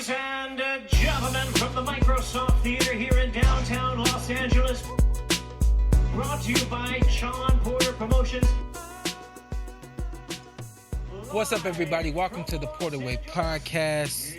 Ladies and gentlemen, from the Microsoft Theater here in downtown Los Angeles, brought to you by Shawn Porter Promotions. What's up, everybody? Welcome to the PorterWay Podcast.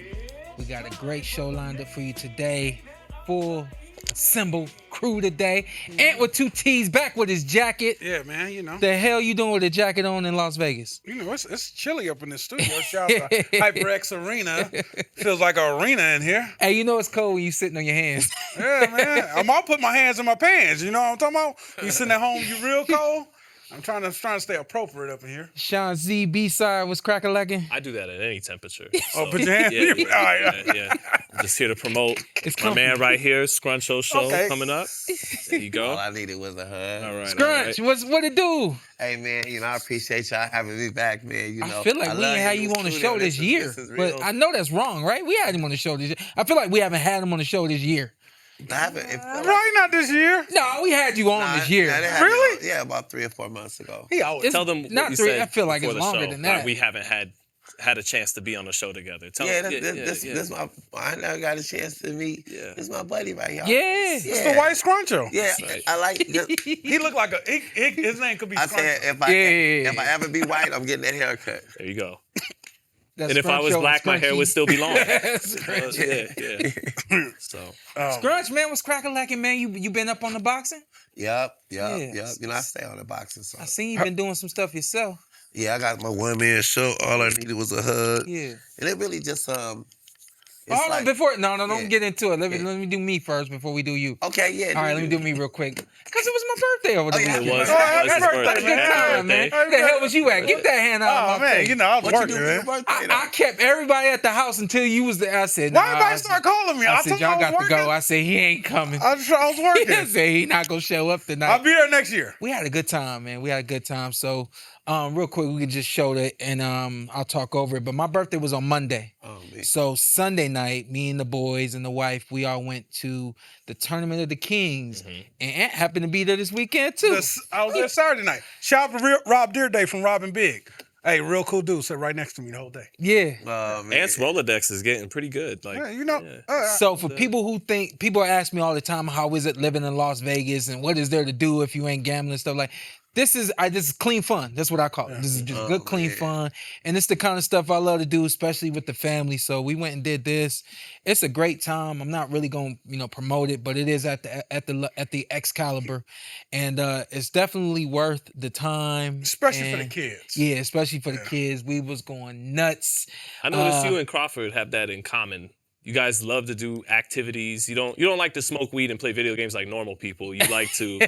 We got a great show lined up for you today. Full assembled crew today. Ant with two T's back with his jacket. Yeah, man, you know. The hell you doing with a jacket on in Las Vegas? You know, it's chilly up in the studio. Shout out to HyperX Arena. Feels like an arena in here. Hey, you know it's cold when you sitting on your hands. Yeah, man. I'm all put my hands in my pants. You know what I'm talking about? You sitting at home, you real cold? I'm trying to stay appropriate up in here. Sean Z, B-side was crack-a-lacking. I do that at any temperature. Oh, So, put your hands yeah, in your... All right. yeah. I'm just here to promote It's my man right here, Scruncho show Okay. coming up. There you go. All I needed was a hug. All right. Scrunch, what it do? Hey, man, you know, I appreciate y'all having me back, man. You know, I feel like we love ain't had in you the on the studio. show this year. This is real. But I know that's wrong, right? We had him on the show this year. I feel like we haven't had him on the show this year. I haven't. It felt like- Probably not this year. No, we had you on Nah, this year. nah, they had me Really? on- yeah, about 3 or 4 months ago. He always... It's Tell them what not you three. said I feel like before it's the longer show, than why that. we haven't had a chance to be on the show together. Tell Yeah, them. this my... I never got a chance to meet. Yeah. This is my buddy right here. Yeah. It's the white Scruncho. Yeah, Right. I like... He looked like a... his name could be I Scruncho. said, if I ever be white, I'm getting that haircut. There you go. That's And if I was Scruncho, black, my hair Scrunchy. would still be long. Scrunch. Yeah. So Scrunch, man, was crack-a-lacking, man. You been up on the boxing? Yep. Yeah. You know, I stay on the boxing, so... I seen you been doing some stuff yourself. Yeah, I got my one-man show. All I needed was a hug. Yeah. And it really just... it's Hold on, like- before don't Yeah. get into it. Let Yeah. me do me first before we do you. Okay, yeah. All right, let me do me real quick. Because it was my birthday over the Oh, yeah. weekend. it was. Oh, It was his happy birthday. birthday, Good Happy time, man. birthday. Where the hell was you at? Get that hand out Oh, of my man, face. you know, I was What you working, do for your man. birthday, though? I kept everybody at the house until you was there. I said, Why nah, everybody I start said- calling me? I I said, told you y'all I got was to go. working. I said, he ain't coming. I was He working. said he not going to show up tonight. I'll be there next year. We had a good time, man. We had a good time. So, real quick, we can just show that, and I'll talk over it. But my birthday was on Monday. Oh, man. So Sunday night, me and the boys and the wife, we all went to the Tournament of the Kings, and Ant happened to be there this weekend too. I was there Saturday night. Shout out to Rob Deerday from Robin Big. Hey, real cool dude. Sat right next to me the whole day. Yeah. Oh, man. Ant's Rolodex is getting pretty good. Like, Yeah, you know. yeah. So for people ask me all the time, how is it living in Las Vegas, and what is there to do if you ain't gambling and stuff like. This is clean fun. That's what I call it. This is just good, clean fun. And it's the kind of stuff I love to do, especially with the family. So we went and did this. It's a great time. I'm not really going to, promote it, but it is at the Excalibur. And it's definitely worth the time. Especially for the And- kids. Yeah, especially for the kids. We was going nuts. I noticed you and Crawford have that in common. You guys love to do activities. You don't like to smoke weed and play video games like normal people. You like to do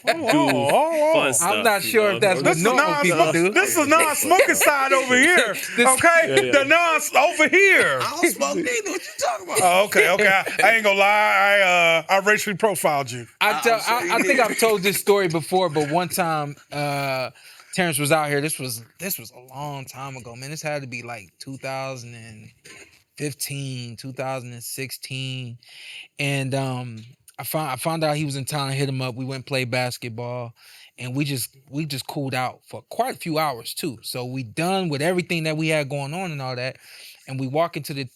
fun stuff. I'm not sure if that's what This is normal people do. This is non-smoking side over here. Okay? The over here. I don't smoke neither. What you talking about? Oh, okay. I ain't gonna lie. I racially profiled you. I think I've told this story before, but one time Terrence was out here. This was a long time ago, man. This had to be like 2015, 2016, and I found out he was in town. I hit him up. We went and played basketball, and we just cooled out for quite a few hours too. So we done with everything that we had going on and all that. And we walk into the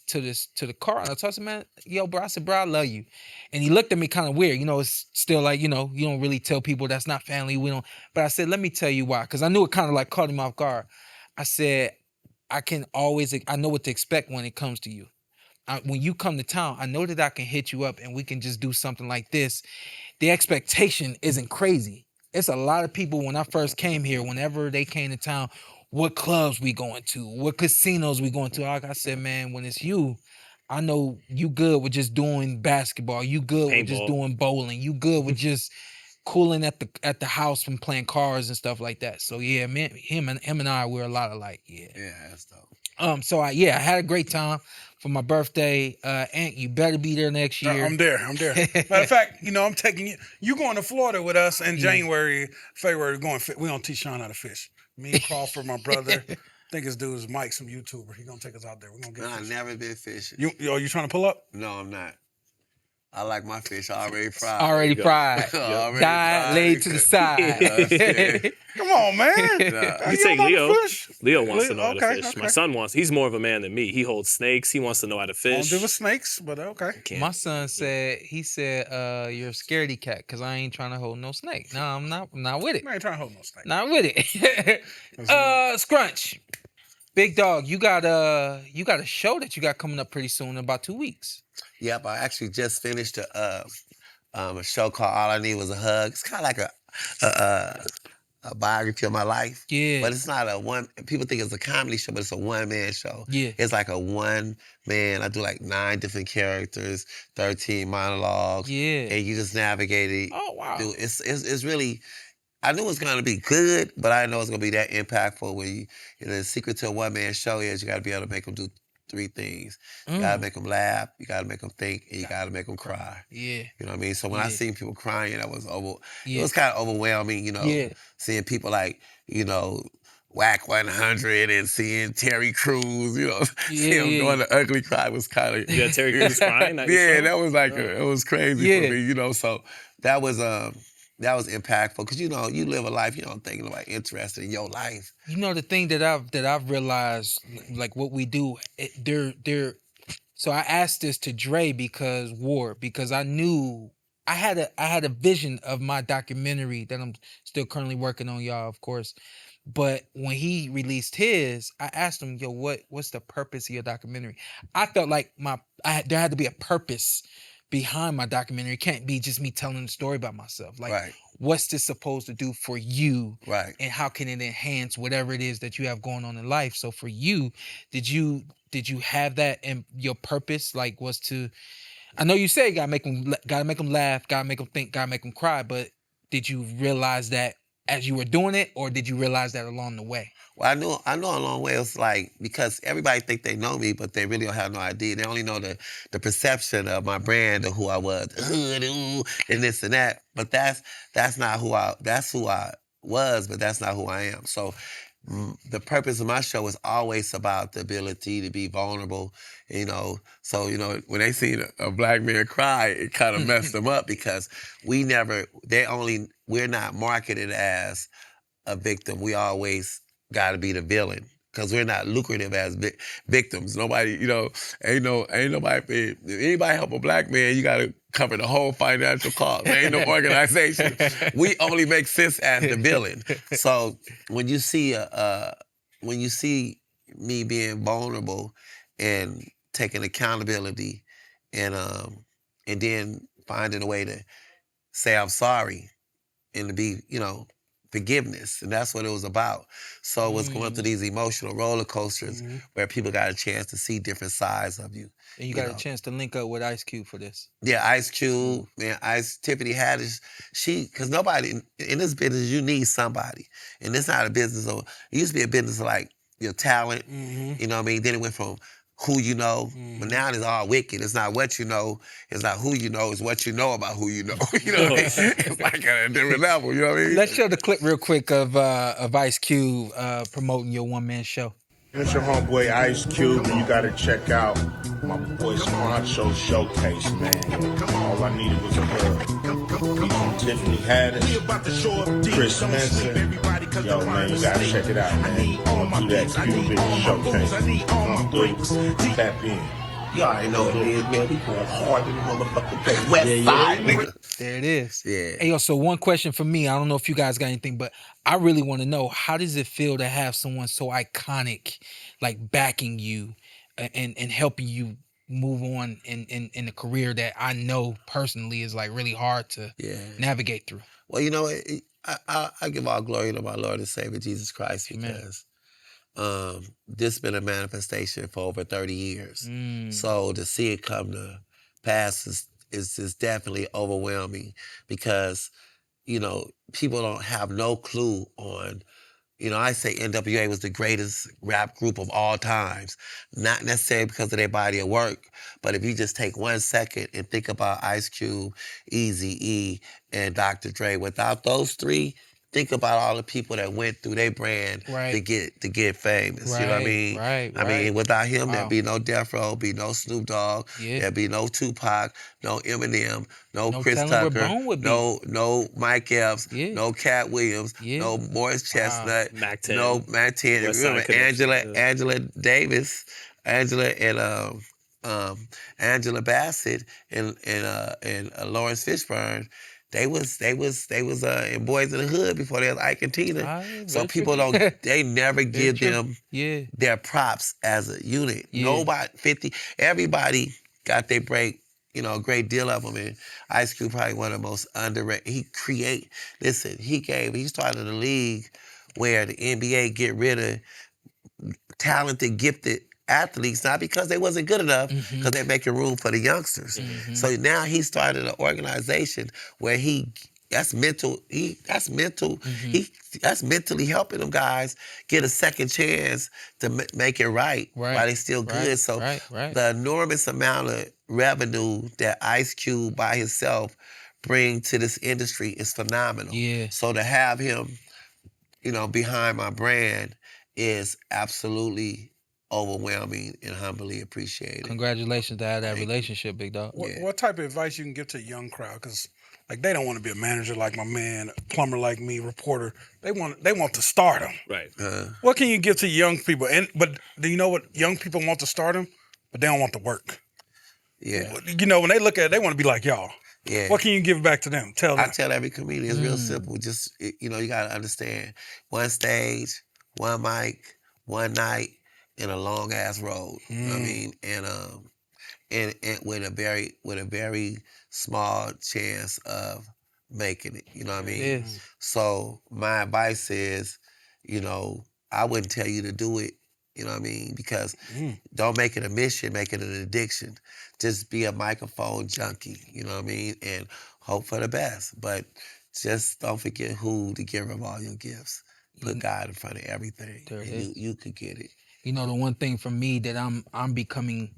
car, and I told him, man, yo, bro, I said, bro, I love you. And he looked at me kind of weird. It's still like, you don't really tell people that's not family. We don't. But I said, let me tell you why, because I knew it kind of like caught him off guard. I said, I know what to expect when it comes to you. When you come to town, I know that I can hit you up and we can just do something like this. The expectation isn't crazy. It's a lot of people when I first came here, whenever they came to town, what clubs we going to, what casinos we going to. Like I said, man, when it's you, I know you good with just doing basketball. You good with just doing bowling. You good with just cooling at the house and playing cards and stuff like that. So yeah, man, him and I, we're a lot alike. Yeah. Yeah, that's dope. So I had a great time for my birthday. Ant, you better be there next year. I'm there. Matter of fact, I'm taking you. You going to Florida with us in January, February. We gonna teach Shawn how to fish. Me, Crawford, my brother. I think his dude is Mike, some YouTuber. He gonna take us out there. We're gonna get I've fishing. never been fishing. You trying to pull up? No, I'm not. I like my fish already fried. Already fried. Already Died, fried. laid to the side. Come on, man. Nah. You take don't know Leo. how to fish? Leo wants to know how to Okay, fish. okay. My son he's more of a man than me. He holds snakes. He wants to know how to I fish. don't do with snakes, but okay. Can't. My son said, you're a scaredy cat because I ain't trying to hold no snake. No, I'm not with it. I ain't trying to hold no snake. Not with it. Scrunch. Big dog, you got a show that you got coming up pretty soon in about 2 weeks. Yep, I actually just finished a show called All I Need Was a Hug. It's kind of like a biography of my life. Yeah. But it's not people think it's a comedy show, but it's a one-man show. Yeah. It's like a one-man, I do like 9 different characters, 13 monologues. Yeah. And you just navigate it. Oh, wow. Dude, it's really, I knew it was going to be good, but I didn't know it was going to be that impactful. When the secret to a one-man show is you got to be able to make them do 3 things. You got to make them laugh, you got to make them think, and you got to make them cry. Yeah. You know what I mean? So when I seen people crying, it was Yeah. kind of overwhelming, seeing people like, Whack 100 and seeing Terry Crews, seeing him doing the ugly cry was kind of... Yeah, Terry Crews crying? Yeah, that was like, it was crazy for me, so that was impactful because, you live a life, thinking about interested in your life. The thing that I've realized, like what we do, so I asked this to Dre because I knew I had a vision of my documentary that I'm still currently working on, y'all, of course. But when he released his, I asked him, yo, what's the purpose of your documentary? I felt like there had to be a purpose behind my documentary. It can't be just me telling the story about myself. Like, Right. What's this supposed to do for you? Right. And how can it enhance whatever it is that you have going on in life? So for you, did you have that, and your purpose was to, I know you say gotta make them laugh, gotta make them think, gotta make them cry, but did you realize that as you were doing it, or did you realize that along the way? Well, I know along the way it's because everybody think they know me, but they really don't have no idea. They only know the perception of my brand, of who I was, the hood, and this and that. But that's not that's who I was, but that's not who I am. So the purpose of my show is always about the ability to be vulnerable, So, when they see a black man cry, it kind of messed them up because we're not marketed as a victim. We always got to be the villain because we're not lucrative as victims. Nobody, ain't nobody, if anybody help a black man, you got to cover the whole financial cost. There ain't no organization. We only make sense as the villain. So when you see me being vulnerable and taking accountability and then finding a way to say I'm sorry and to be, forgiveness, and that's what it was about. So it was going through these emotional roller coasters where people got a chance to see different sides of you. And you got a chance to link up with Ice Cube for this. Yeah, Ice Cube, man, Tiffany Haddish, because nobody, in this business, you need somebody. And it's not a business it used to be a business of your talent, you know what I mean? Then it went from who you know, but now it's all wicked. It's not what you know, it's not who you know, it's what you know about who you know. You know what I mean? It's like at a different level, you know what I mean? Let's show the clip real quick of Ice Cube promoting your one-man show. It's your homeboy Ice Cube, and you gotta check out my boy Scruncho showcase, man. All I needed was a hug. He's from Tiffany Haddish, Chris Spencer. Yo, man, you gotta check it out, man. Do that Cuban showcase. Come through, tap in. You already know what it is, man. We going hard in the motherfucking place. West side, nigga. There it is. Yeah. Hey, yo, so one question for me. I don't know if you guys got anything, but I really want to know, how does it feel to have someone so iconic, backing you and helping you move on in a career that I know personally is really hard to navigate through? Well, I give all glory to my Lord and Savior Jesus Christ because this has been a manifestation for over 30 years. So to see it come to pass is definitely overwhelming because, people don't have no clue on, I say NWA was the greatest rap group of all times, not necessarily because of their body of work, but if you just take 1 second and think about Ice Cube, Eazy-E, and Dr. Dre, without those three, think about all the people that went through their brand to get famous. You know what I mean? I mean, without him, there'd be no Death Row, be no Snoop Dogg, there'd be no Tupac, no Eminem, no Chris Tucker, no Mike Epps, no Cat Williams, no Morris Chestnut, no Mac 10. Remember Angela Davis, Angela Bassett and Lawrence Fishburne. They was in Boys in the Hood before they was Ike and Tina. So people they never give them their props as a unit. Everybody got their break, you know, a great deal of them. And Ice Cube probably one of the most underrated. He started a league where the NBA get rid of talented, gifted athletes, not because they wasn't good enough, because they're making room for the youngsters. So now he started an organization where that's mentally helping them guys get a second chance to make it right while they still good. So the enormous amount of revenue that Ice Cube by himself bring to this industry is phenomenal. So to have him, you know, behind my brand is absolutely overwhelming and humbly appreciated. Congratulations to have that relationship, big dog. What type of advice you can give to a young crowd? Because like they don't want to be a manager like my man, a plumber like me, reporter. They want to stardom. Right. What can you give to young people? But do you know what young people want to stardom, but they don't want the work. Yeah. You know, when they look at it, they want to be like y'all. Yeah. What can you give back to them? Tell them. I tell every comedian, it's real simple. Just, you know, you got to understand. One stage, one mic, one night, and a long ass road. You know what I mean? And with a very small chance of making it. You know what I mean? So my advice is, you know, I wouldn't tell you to do it. You know what I mean? Because don't make it a mission, make it an addiction. Just be a microphone junkie, you know what I mean? And hope for the best. But just don't forget who the giver of all your gifts. Put God in front of everything. And you could get it. You know, the one thing for me that I'm becoming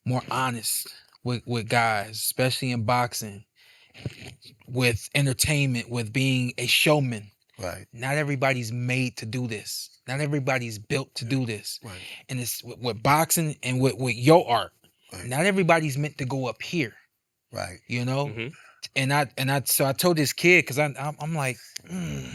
more honest with guys, especially in boxing, with entertainment, with being a showman. Right. Not everybody's made to do this. Not everybody's built to do this. Right. And it's with boxing and with your art. Right. Not everybody's meant to go up here. Right. You know? So I told this kid, because I'm like, I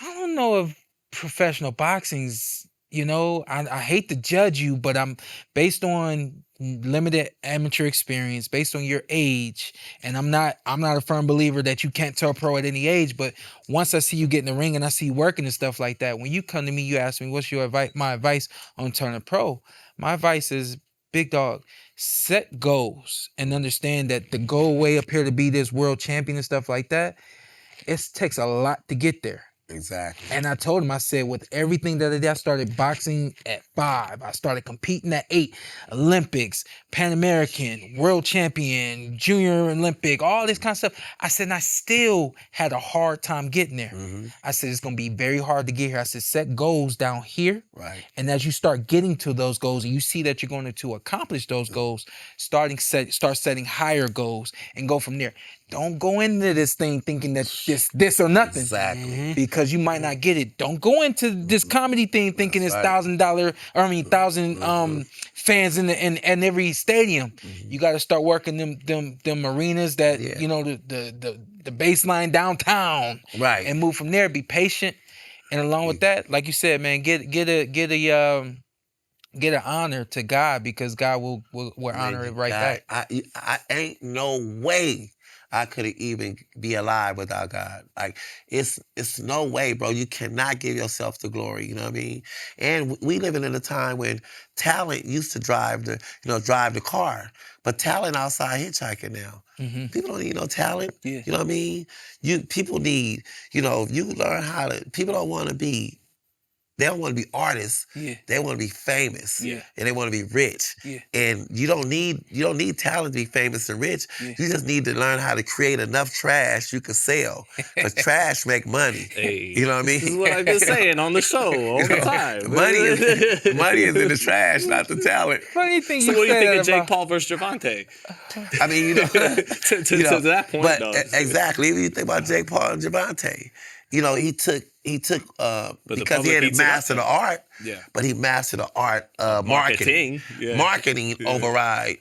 don't know if professional boxing's, you know, I hate to judge you, but I'm based on limited amateur experience, based on your age, and I'm not a firm believer that you can't turn pro at any age, but once I see you get in the ring and I see you working and stuff like that, when you come to me, you ask me, what's your advice? My advice on turning pro. My advice is, big dog, set goals and understand that the goal way up here to be this world champion and stuff like that, it takes a lot to get there. Exactly. And I told him, I said, with everything that I did, I started boxing at 5. I started competing at 8. Olympics, Pan American, world champion, junior Olympic, all this kind of stuff. I said, and I still had a hard time getting there. I said, it's going to be very hard to get here. I said, set goals down here. Right. And as you start getting to those goals and you see that you're going to accomplish those goals, start setting higher goals and go from there. Don't go into this thing thinking that this or nothing. Exactly. Because you might not get it. Don't go into this comedy thing thinking it's $1,000 fans in every stadium. You got to start working them arenas that you know the baseline downtown. Right. And move from there. Be patient, and along with that, like you said, man, get an honor to God, because God will honor it right back. I ain't no way I could even be alive without God. Like, it's no way, bro. You cannot give yourself the glory, you know what I mean? And we living in a time when talent used to drive the car, but talent outside hitchhiking now. People don't need no talent. You know what I mean? People need, you learn how to, people don't want to be They don't want to be artists. Yeah. They want to be famous. Yeah. And they want to be rich. Yeah. And you don't need talent to be famous and rich. Yeah. You just need to learn how to create enough trash you can sell. Because trash make money. Hey, You know what I mean? this is what I've been saying on the show all the time. money is in the trash, not the talent. Funny thing So you what do you said think of Jake about- Paul versus Javante? I mean, you know, To that point, but though. exactly. If you think about Jake Paul and Javante, you know, he took the because he public had to eats it up, master the though. art. Yeah. But he mastered the art of marketing. Yeah. Marketing override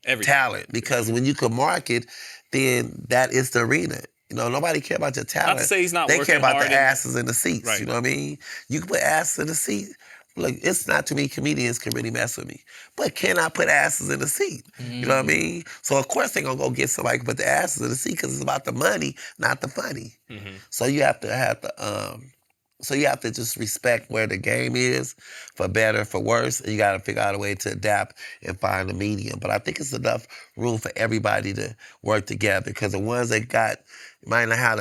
Everything. talent, because when you can market, then that is the arena. You know, nobody care about your talent. Not to say he's not They working care about hard the and- asses in the seats. Right. You know what I mean? You can put asses in the seat. Look, it's not too many comedians can really mess with me. But can I put asses in the seat? You know what I mean? So of course they're gonna go get somebody to put the asses in the seat because it's about the money, not the funny. So you have to just respect where the game is, for better, for worse, and you got to figure out a way to adapt and find a medium. But I think it's enough room for everybody to work together, because the ones that might not have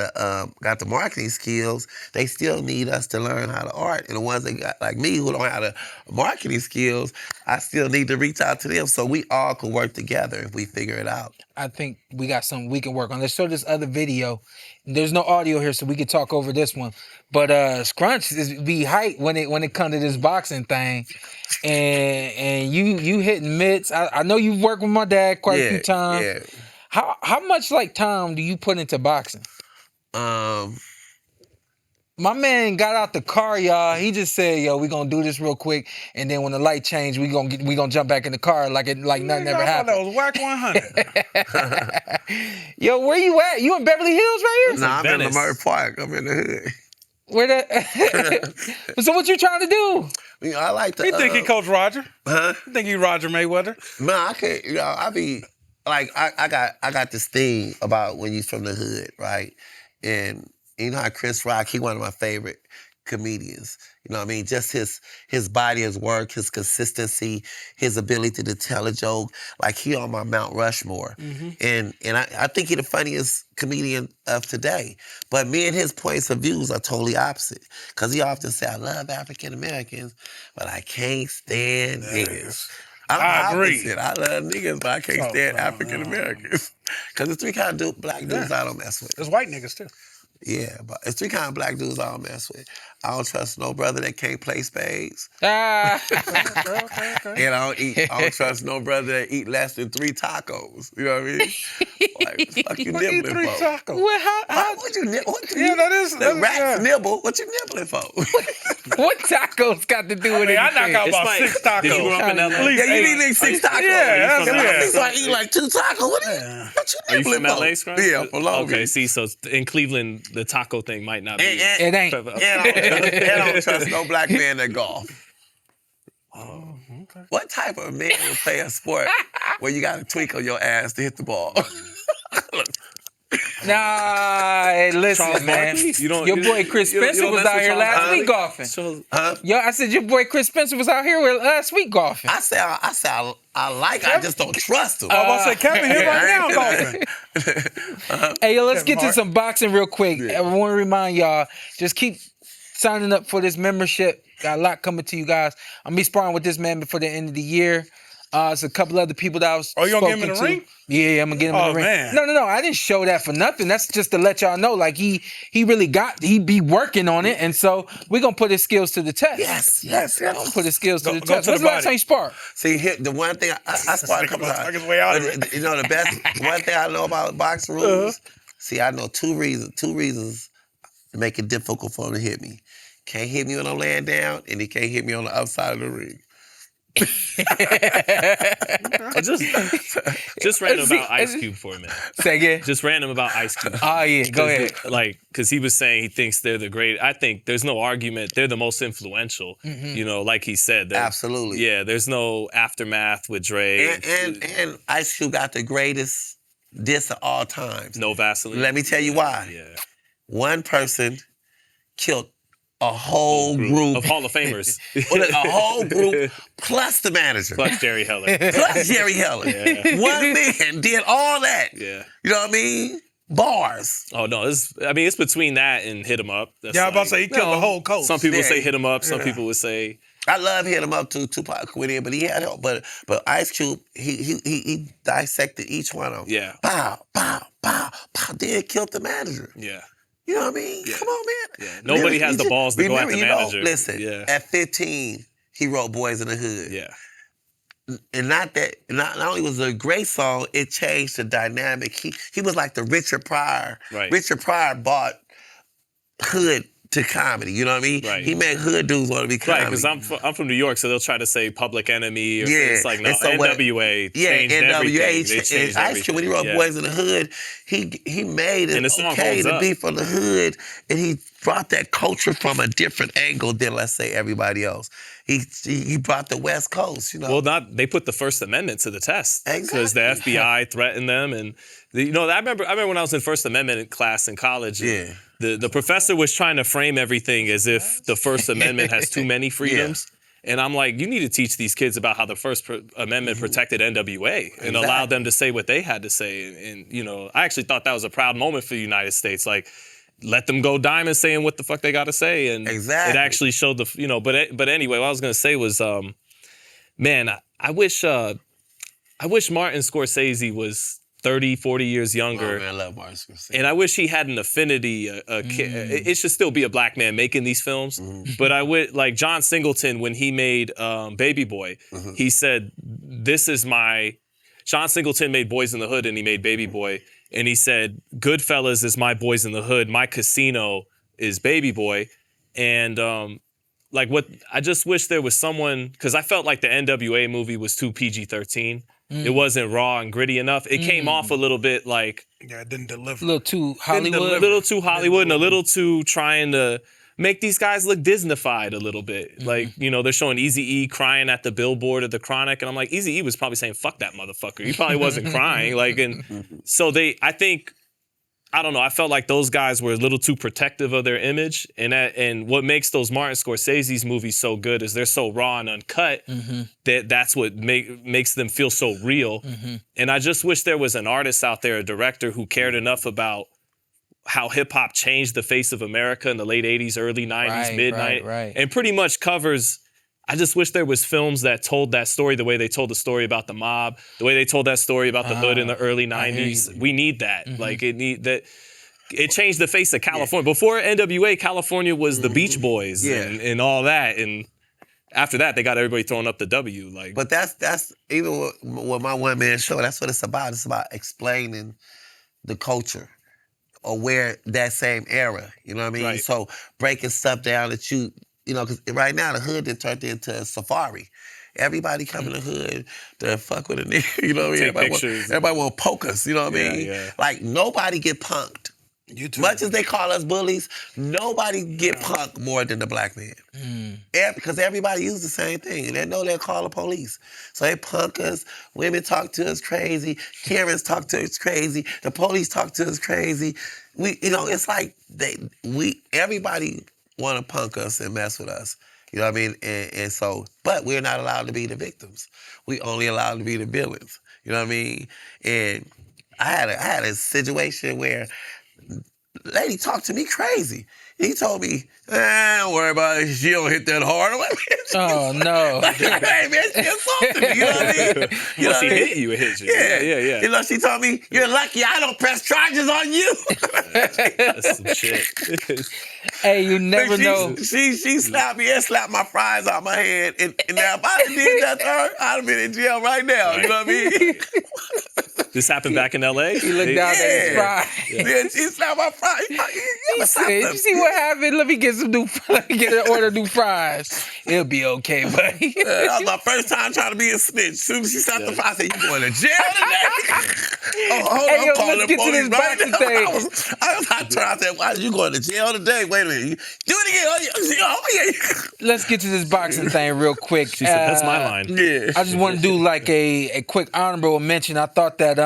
got the marketing skills, they still need us to learn how to art. And the ones that got, like me, who don't have the marketing skills, I still need to reach out to them so we all can work together if we figure it out. I think we got something we can work on. Let's show this other video. There's no audio here, so we can talk over this one. But Scrunch is be hype when it comes to this boxing thing, and you hitting mitts. I know you've worked with my dad quite a few times. Yeah. How much like time do you put into boxing? My man got out the car, y'all. He just said, "Yo, we gonna do this real quick, and then when the light change, we gonna jump back in the car like nothing ever I thought happened." that was whack 100. Yo, where you at? You in Beverly Hills right here? Nah, I'm in Venice. Lamar Park. I'm in the hood. Where the? So what you trying to do? You know, I like to. You think he Coach Roger? Huh? You think he Roger Mayweather? No, I can't. You know, I be like, I got this thing about when you from the hood, right? And you know how Chris Rock, he one of my favorite comedians. You know what I mean? Just his body, his work, his consistency, his ability to tell a joke. Like, he on my Mount Rushmore. And I think he the funniest comedian of today. But me and his points of views are totally opposite. Because he often say, I love African Americans, but I can't stand niggas. I agree. Opposite. I love niggas, but I can't stand African Americans. Because there's three kind of black dudes I don't mess with. There's white niggas too. Yeah, but it's three kind of black dudes I don't mess with. I don't trust no brother that can't play spades. Ah. And I don't trust no brother that eat less than 3 tacos. You know what I mean? Like, fuck you What eat nibbling 3 for? tacos? Well, how What you nibble? Yeah, that is. The rats yeah. nibble. What you nibbling for? what tacos got to do with it? I knock out It's about like, 6 tacos. did you grow up in LA? At least Yeah, you 8. need 6 tacos. Yeah, Are you from that's So I eat like 2 tacos. What you Are you nibbling from LA, for? Scrunch? Yeah, from Long Okay, Beach. see, so in Cleveland, the taco thing might not be. It ain't. And I don't trust no black man that golf. What type of man would play a sport where you got to twinkle your ass to hit the ball? Nah, hey, listen, Charles man. Barkley? Your boy Chris Spencer was out here last week golfing. Yo, I said your boy Chris Spencer was out here last week golfing. I say I just don't trust him. I was about to say, Kevin here right now golfing. Hey, yo, let's Kevin get to Hart. some boxing real quick. I want to remind y'all, just keep signing up for this membership. Got a lot coming to you guys. I'm gonna be sparring with this man before the end of the year. It's a couple other people that I was. Oh, you gonna get him in spoken the to. ring? Yeah, I'm gonna get him in Oh, the ring. man. No, I didn't show that for nothing. That's just to let y'all know, like he really he be working on it, and so we're gonna put his skills to the test. Yes. Put his skills to the Go test. to When's the the last body. time you sparred? See, here, the one thing I sparred a couple Talk times. his way out of it. You know the best one thing I know about boxing rules. See, I know two reasons to make it difficult for him to hit me. Can't hit me when I'm laying down, and he can't hit me on the outside of the ring. Just random about Ice Cube for a minute. Say again. Just random about Ice Cube. Oh yeah, go ahead. Like, because he was saying he thinks they're the great. I think there's no argument. They're the most influential. You know, like he said. Absolutely. Yeah, there's no aftermath with Dre. And Ice Cube got the greatest diss of all times. No Vaseline. Let me tell you why. Yeah. One person killed a whole group of Hall of Famers. a whole group plus the manager. Plus Jerry Heller. Plus Jerry Heller. Yeah. One man did all that. Yeah. You know what I mean? bars. Oh no, it's between that and Hit 'Em Up. That's Yeah, I was about to say he killed the whole coast. Some people Yeah. say Hit 'Em Up. Some people would say. I love Hit 'Em Up too. Tupac went in, but he had help. But Ice Cube, he dissected each one of them. Yeah. Pow, pow, pow, pow. Then killed the manager. Yeah. You know what I mean? Yeah. Come on, man. Yeah. Nobody has the balls to go at the manager. Listen, Yeah. at 15, he wrote Boys in the Hood. Yeah. And not only was it a great song, it changed the dynamic. He was like the Richard Pryor. Right. Richard Pryor bought hood to comedy. You know what I mean? Right. He made hood dudes want to be comedy. Right, because I'm from New York, so they'll try to say Public Enemy. Or it's like, no, And so NWA changed everything. They changed Ice Cube, when he wrote Boys in the Hood, he made it okay to be from the hood, and he brought that culture from a different angle than, let's say, everybody else. He brought the West Coast, you know. Well, they put the First Amendment to the test because the FBI threatened them, and I remember when I was in First Amendment class in college. Yeah. The professor was trying to frame everything as if the First Amendment has too many freedoms. Yeah. And I'm like, you need to teach these kids about how the First Amendment protected NWA and allowed them to say what they had to say. And I actually thought that was a proud moment for the United States. Like, let them go diamond saying what the fuck they got to say. And it actually showed but anyway, what I was going to say was, man, I wish Martin Scorsese was 30, 40 years younger. Oh, man, I love Martin Scorsese. And I wish he had an affinity. It should still be a black man making these films. But I would, like John Singleton, when he made Baby Boy, he said, John Singleton made Boys in the Hood and he made Baby Boy. And he said, Goodfellas is my Boys in the Hood. My Casino is Baby Boy. And I just wish there was someone, because I felt like the NWA movie was too PG-13. It wasn't raw and gritty enough. It came off a little bit like... Yeah, it didn't deliver. A little too Hollywood. A little too Hollywood and a little too trying to make these guys look Disney-fied a little bit. Like, they're showing Eazy-E crying at the billboard of the Chronic. And I'm like, Eazy-E was probably saying, fuck that motherfucker. He probably wasn't crying. So I don't know. I felt like those guys were a little too protective of their image, and what makes those Martin Scorsese's movies so good is they're so raw and uncut that's what makes them feel so real. And I just wish there was an artist out there, a director who cared enough about how hip hop changed the face of America in the late '80s, early '90s, mid '90s, and pretty much covers. I just wish there was films that told that story the way they told the story about the mob, the way they told that story about the hood in the early 90s. We need that. It changed the face of California. Before NWA, California was the Beach Boys and all that. And after that, they got everybody throwing up the W. But that's even with my one-man show, that's what it's about. It's about explaining the culture or where that same era, you know what I mean? Right. So breaking stuff down that because right now the hood done turned into a safari. Everybody come in the hood to fuck with a nigga, you know what I mean? Everybody want to poke us, you know what I mean? Yeah. Like, nobody get punked. Much as they call us bullies, nobody get punked more than the black man. Because everybody uses the same thing. And they know they'll call the police. So they punk us. Women talk to us crazy. Karens talk to us crazy. The police talk to us crazy. It's like everybody want to punk us and mess with us. You know what I mean? And so, but we're not allowed to be the victims. We only allowed to be the villains. You know what I mean? And I had a situation where lady talked to me crazy. He told me, don't worry about it. She don't hit that hard. I'm like, oh, no. Hey, man, she assaulted me. You know what I mean? Once she hit you, it hit you. Yeah. She told me, you're lucky I don't press charges on you. That's some shit. Hey, you never know. She slapped me and slapped my fries out my hand. And now if I did that to her, I'd have been in jail right now. You know what I mean? This happened back in L.A.? He looked down at his fries. Yeah, she slapped my fries. He said, you see what happened? Let me get an order of new fries. It'll be okay, buddy. That was my first time trying to be a snitch. As soon as she slapped the fries, I said, you going to jail today? I'm calling the police right now. I said, why are you going to jail today? Wait a minute. Do it again. Oh, yeah. Let's get to this boxing thing real quick. She said, that's my line. Yeah. I just want to do like a quick honorable mention. I thought that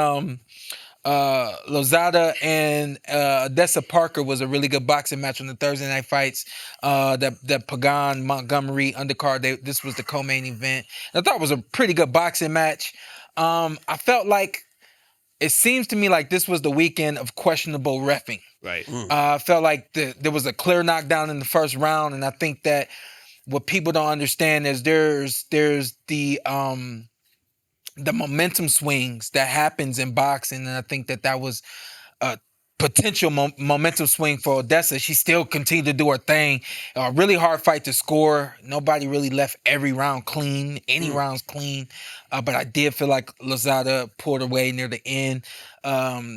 Lozada and Oddessa Parker was a really good boxing match on the Thursday night fights. That Pagan Montgomery undercard. This was the co-main event. I thought it was a pretty good boxing match. I felt like it seems to me like this was the weekend of questionable reffing. Right. I felt like there was a clear knockdown in the first round, and I think that what people don't understand is there's the momentum swings that happens in boxing, and I think that was a potential momentum swing for Oddessa. She still continued to do her thing. A really hard fight to score. Nobody really left every round clean, any rounds clean. But I did feel like Lozada pulled away near the end.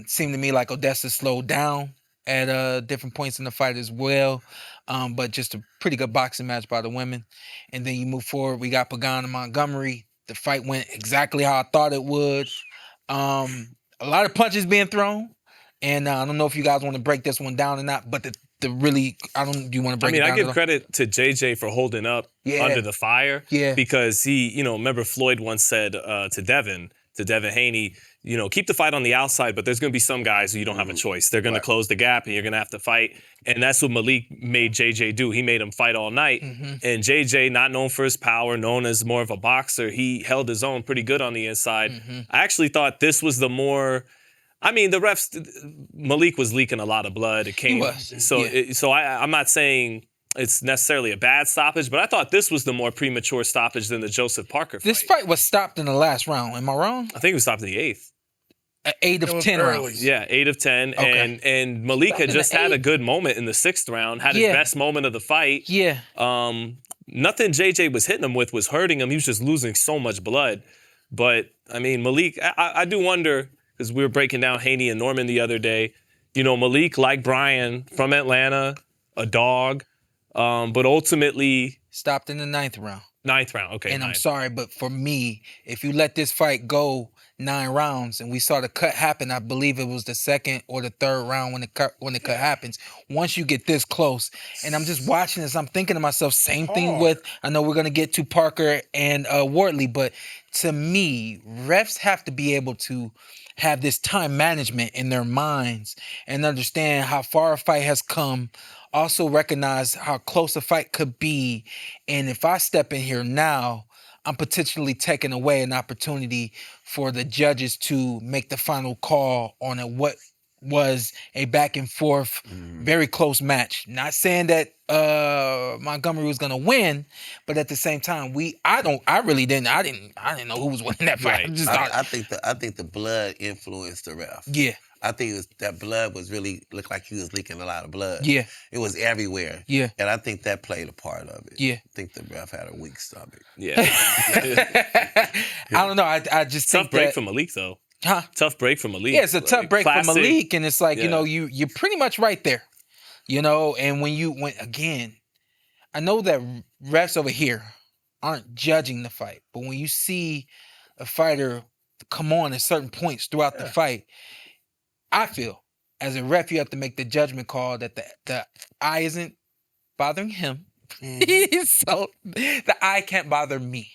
Seemed to me like Oddessa slowed down at different points in the fight as well. But just a pretty good boxing match by the women. And then you move forward. We got Pagan and Montgomery. The fight went exactly how I thought it would. A lot of punches being thrown. And I don't know if you guys want to break this one down or not, but do you want to break it down? I give credit to JJ for holding up under the fire. Yeah. Because he, remember Floyd once said to Devin Haney, keep the fight on the outside, but there's going to be some guys who you don't have a choice. They're going to close the gap and you're going to have to fight. And that's what Maliek made JJ do. He made him fight all night. And JJ, not known for his power, known as more of a boxer, he held his own pretty good on the inside. I actually thought this was the more... the refs, Maliek was leaking a lot of blood. It came, he was. So I'm not saying it's necessarily a bad stoppage, but I thought this was the more premature stoppage than the Joseph Parker fight. This fight was stopped in the last round. Am I wrong? I think it was stopped in the 8th. 8 of 10 rounds. Yeah, 8 of 10. Okay. And Maliek had just had a good moment in the 6th round, had his best moment of the fight. Yeah. Nothing JJ was hitting him with was hurting him. He was just losing so much blood. But, Maliek, I do wonder... because we were breaking down Haney and Norman the other day. Maliek, like Brian, from Atlanta, a dog, but ultimately... stopped in the 9th round. 9th round, okay. And 9th. I'm sorry, but for me, if you let this fight go 9 rounds and we saw the cut happen, I believe it was the 2nd or the 3rd round when the cut happens. Once you get this close, and I'm just watching this, I'm thinking to myself, same thing with, I know we're going to get to Parker and Wardley, but to me, refs have to be able to have this time management in their minds and understand how far a fight has come, also recognize how close a fight could be. And if I step in here now, I'm potentially taking away an opportunity for the judges to make the final call on what was a back and forth, very close match. Not saying that Montgomery was gonna win, but at the same time, I didn't know who was winning that fight. Right. I think the blood influenced the ref. Yeah. I think that blood looked like he was leaking a lot of blood. Yeah. It was everywhere. Yeah. And I think that played a part of it. Yeah. I think the ref had a weak stomach. Yeah. I don't know. I just Tough think break that, for Maliek, though. Huh? Tough break for Maliek. Yeah, it's a tough break classic. for Maliek, and it's like, Yeah. you're pretty much right there. And when again, I know that refs over here aren't judging the fight, but when you see a fighter come on at certain points throughout the fight, I feel as a ref, you have to make the judgment call that the eye isn't bothering him. So the eye can't bother me.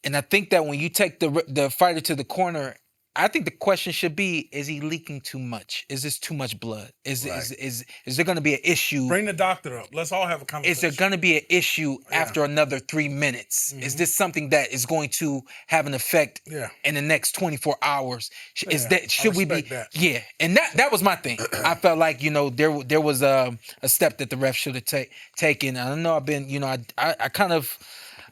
And I think that when you take the fighter to the corner, I think the question should be, is he leaking too much? Is this too much blood? Is there going to be an issue? Bring the doctor up. Let's all have a conversation. Is there going to be an issue after another 3 minutes? Is this something that is going to have an effect in the next 24 hours? Should we be? That. Yeah, and that was my thing. I felt like there was a step that the ref should have taken. I don't know. I've been I kind of.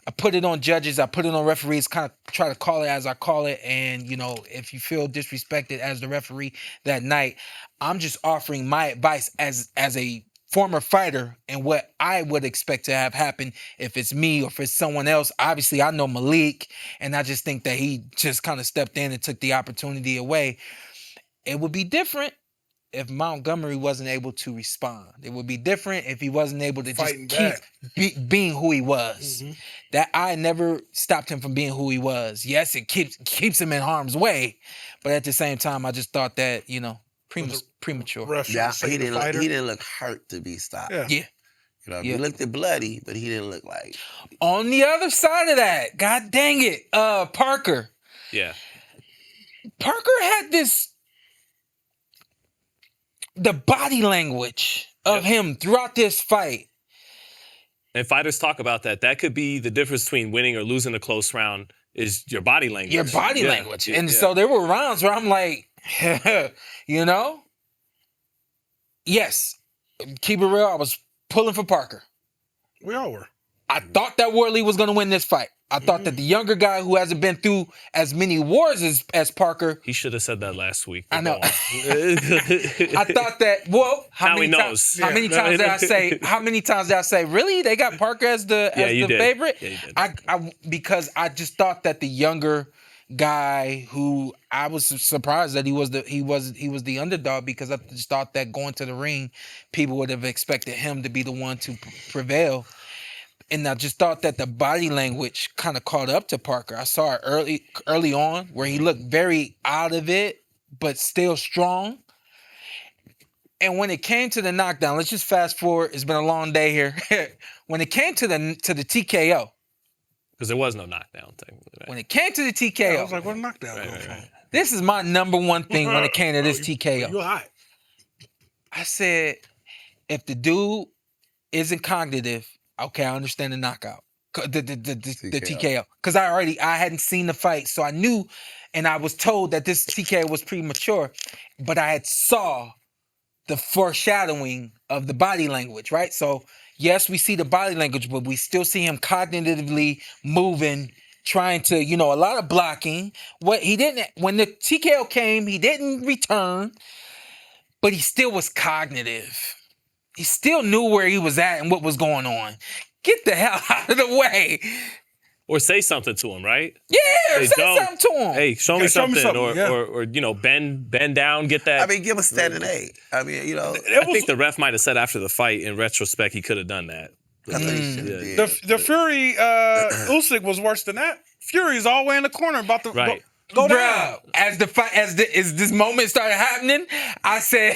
I put it on judges. I put it on referees, kind of try to call it as I call it. And, if you feel disrespected as the referee that night, I'm just offering my advice as a former fighter and what I would expect to have happen if it's me or if it's someone else. Obviously, I know Maliek, and I just think that he just kind of stepped in and took the opportunity away. It would be different if Montgomery wasn't able to respond. It would be different if he wasn't able to Fighting just keep being who he was. That I never stopped him from being who he was. Yes, it keeps him in harm's way, but at the same time, I just thought that premature. Yeah, he didn't look hurt to be stopped. Yeah. He looked bloody, but he didn't look like. On the other side of that, god dang it, Parker. Yeah. Parker had the body language of him throughout this fight. And fighters talk about that. That could be the difference between winning or losing a close round. is your body language. Your body language. And so there were rounds where I'm like, you know? Yes. Keep it real. I was pulling for Parker. We all were. I thought that Wardley was going to win this fight. I thought that the younger guy who hasn't been through as many wars as Parker. He should have said that last week. I know. I thought that. Well, how many times did I say? How many times did I say? Really, they got Parker as the favorite? Yeah, you did. I because I just thought that the younger guy, who I was surprised that he was the underdog, because I just thought that going to the ring, people would have expected him to be the one to prevail. And I just thought that the body language kind of caught up to Parker. I saw it early on where he looked very out of it, but still strong. And when it came to the knockdown, let's just fast forward. It's been a long day here. When it came to the TKO, because there was no knockdown technically. Right? When it came to the TKO, I was like, "What a knockdown!" Right. This is my number one thing when it came to this TKO. You hot? I said, if the dude isn't cognitive, okay, I understand the knockout, the TKO, because I hadn't seen the fight, so I knew, and I was told that this TKO was premature, but I had saw the foreshadowing of the body language, right? So yes, we see the body language, but we still see him cognitively moving, trying to, a lot of blocking. When the TKO came, he didn't return, but he still was cognitive. He still knew where he was at and what was going on. Get the hell out of the way. Or say something to him, right? Yeah, hey, say something to him. Hey, show me something. Yeah. Or bend down, get that. I mean, give a standing A. I mean, I think the ref might have said after the fight, in retrospect, he could have done that. The Fury Usyk was worse than that. Fury's all the way in the corner about to go down. As this moment started happening, I said,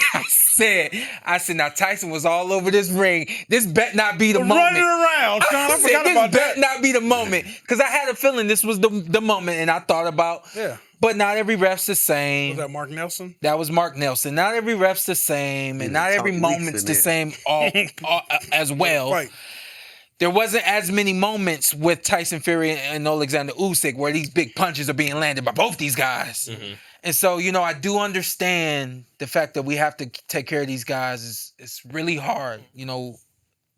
now Tyson was all over this ring. This bet not be the moment. Running around, Sean. I forgot about that. This bet not be the moment, because I had a feeling this was the moment, and I thought about. Yeah. But not every ref's the same. Was that Mark Nelson? That was Mark Nelson. Not every ref's the same, and not every moment's the same all as well. Right. There wasn't as many moments with Tyson Fury and Alexander Usyk where these big punches are being landed by both these guys. Mm-hmm. And so, I do understand the fact that we have to take care of these guys. It's really hard,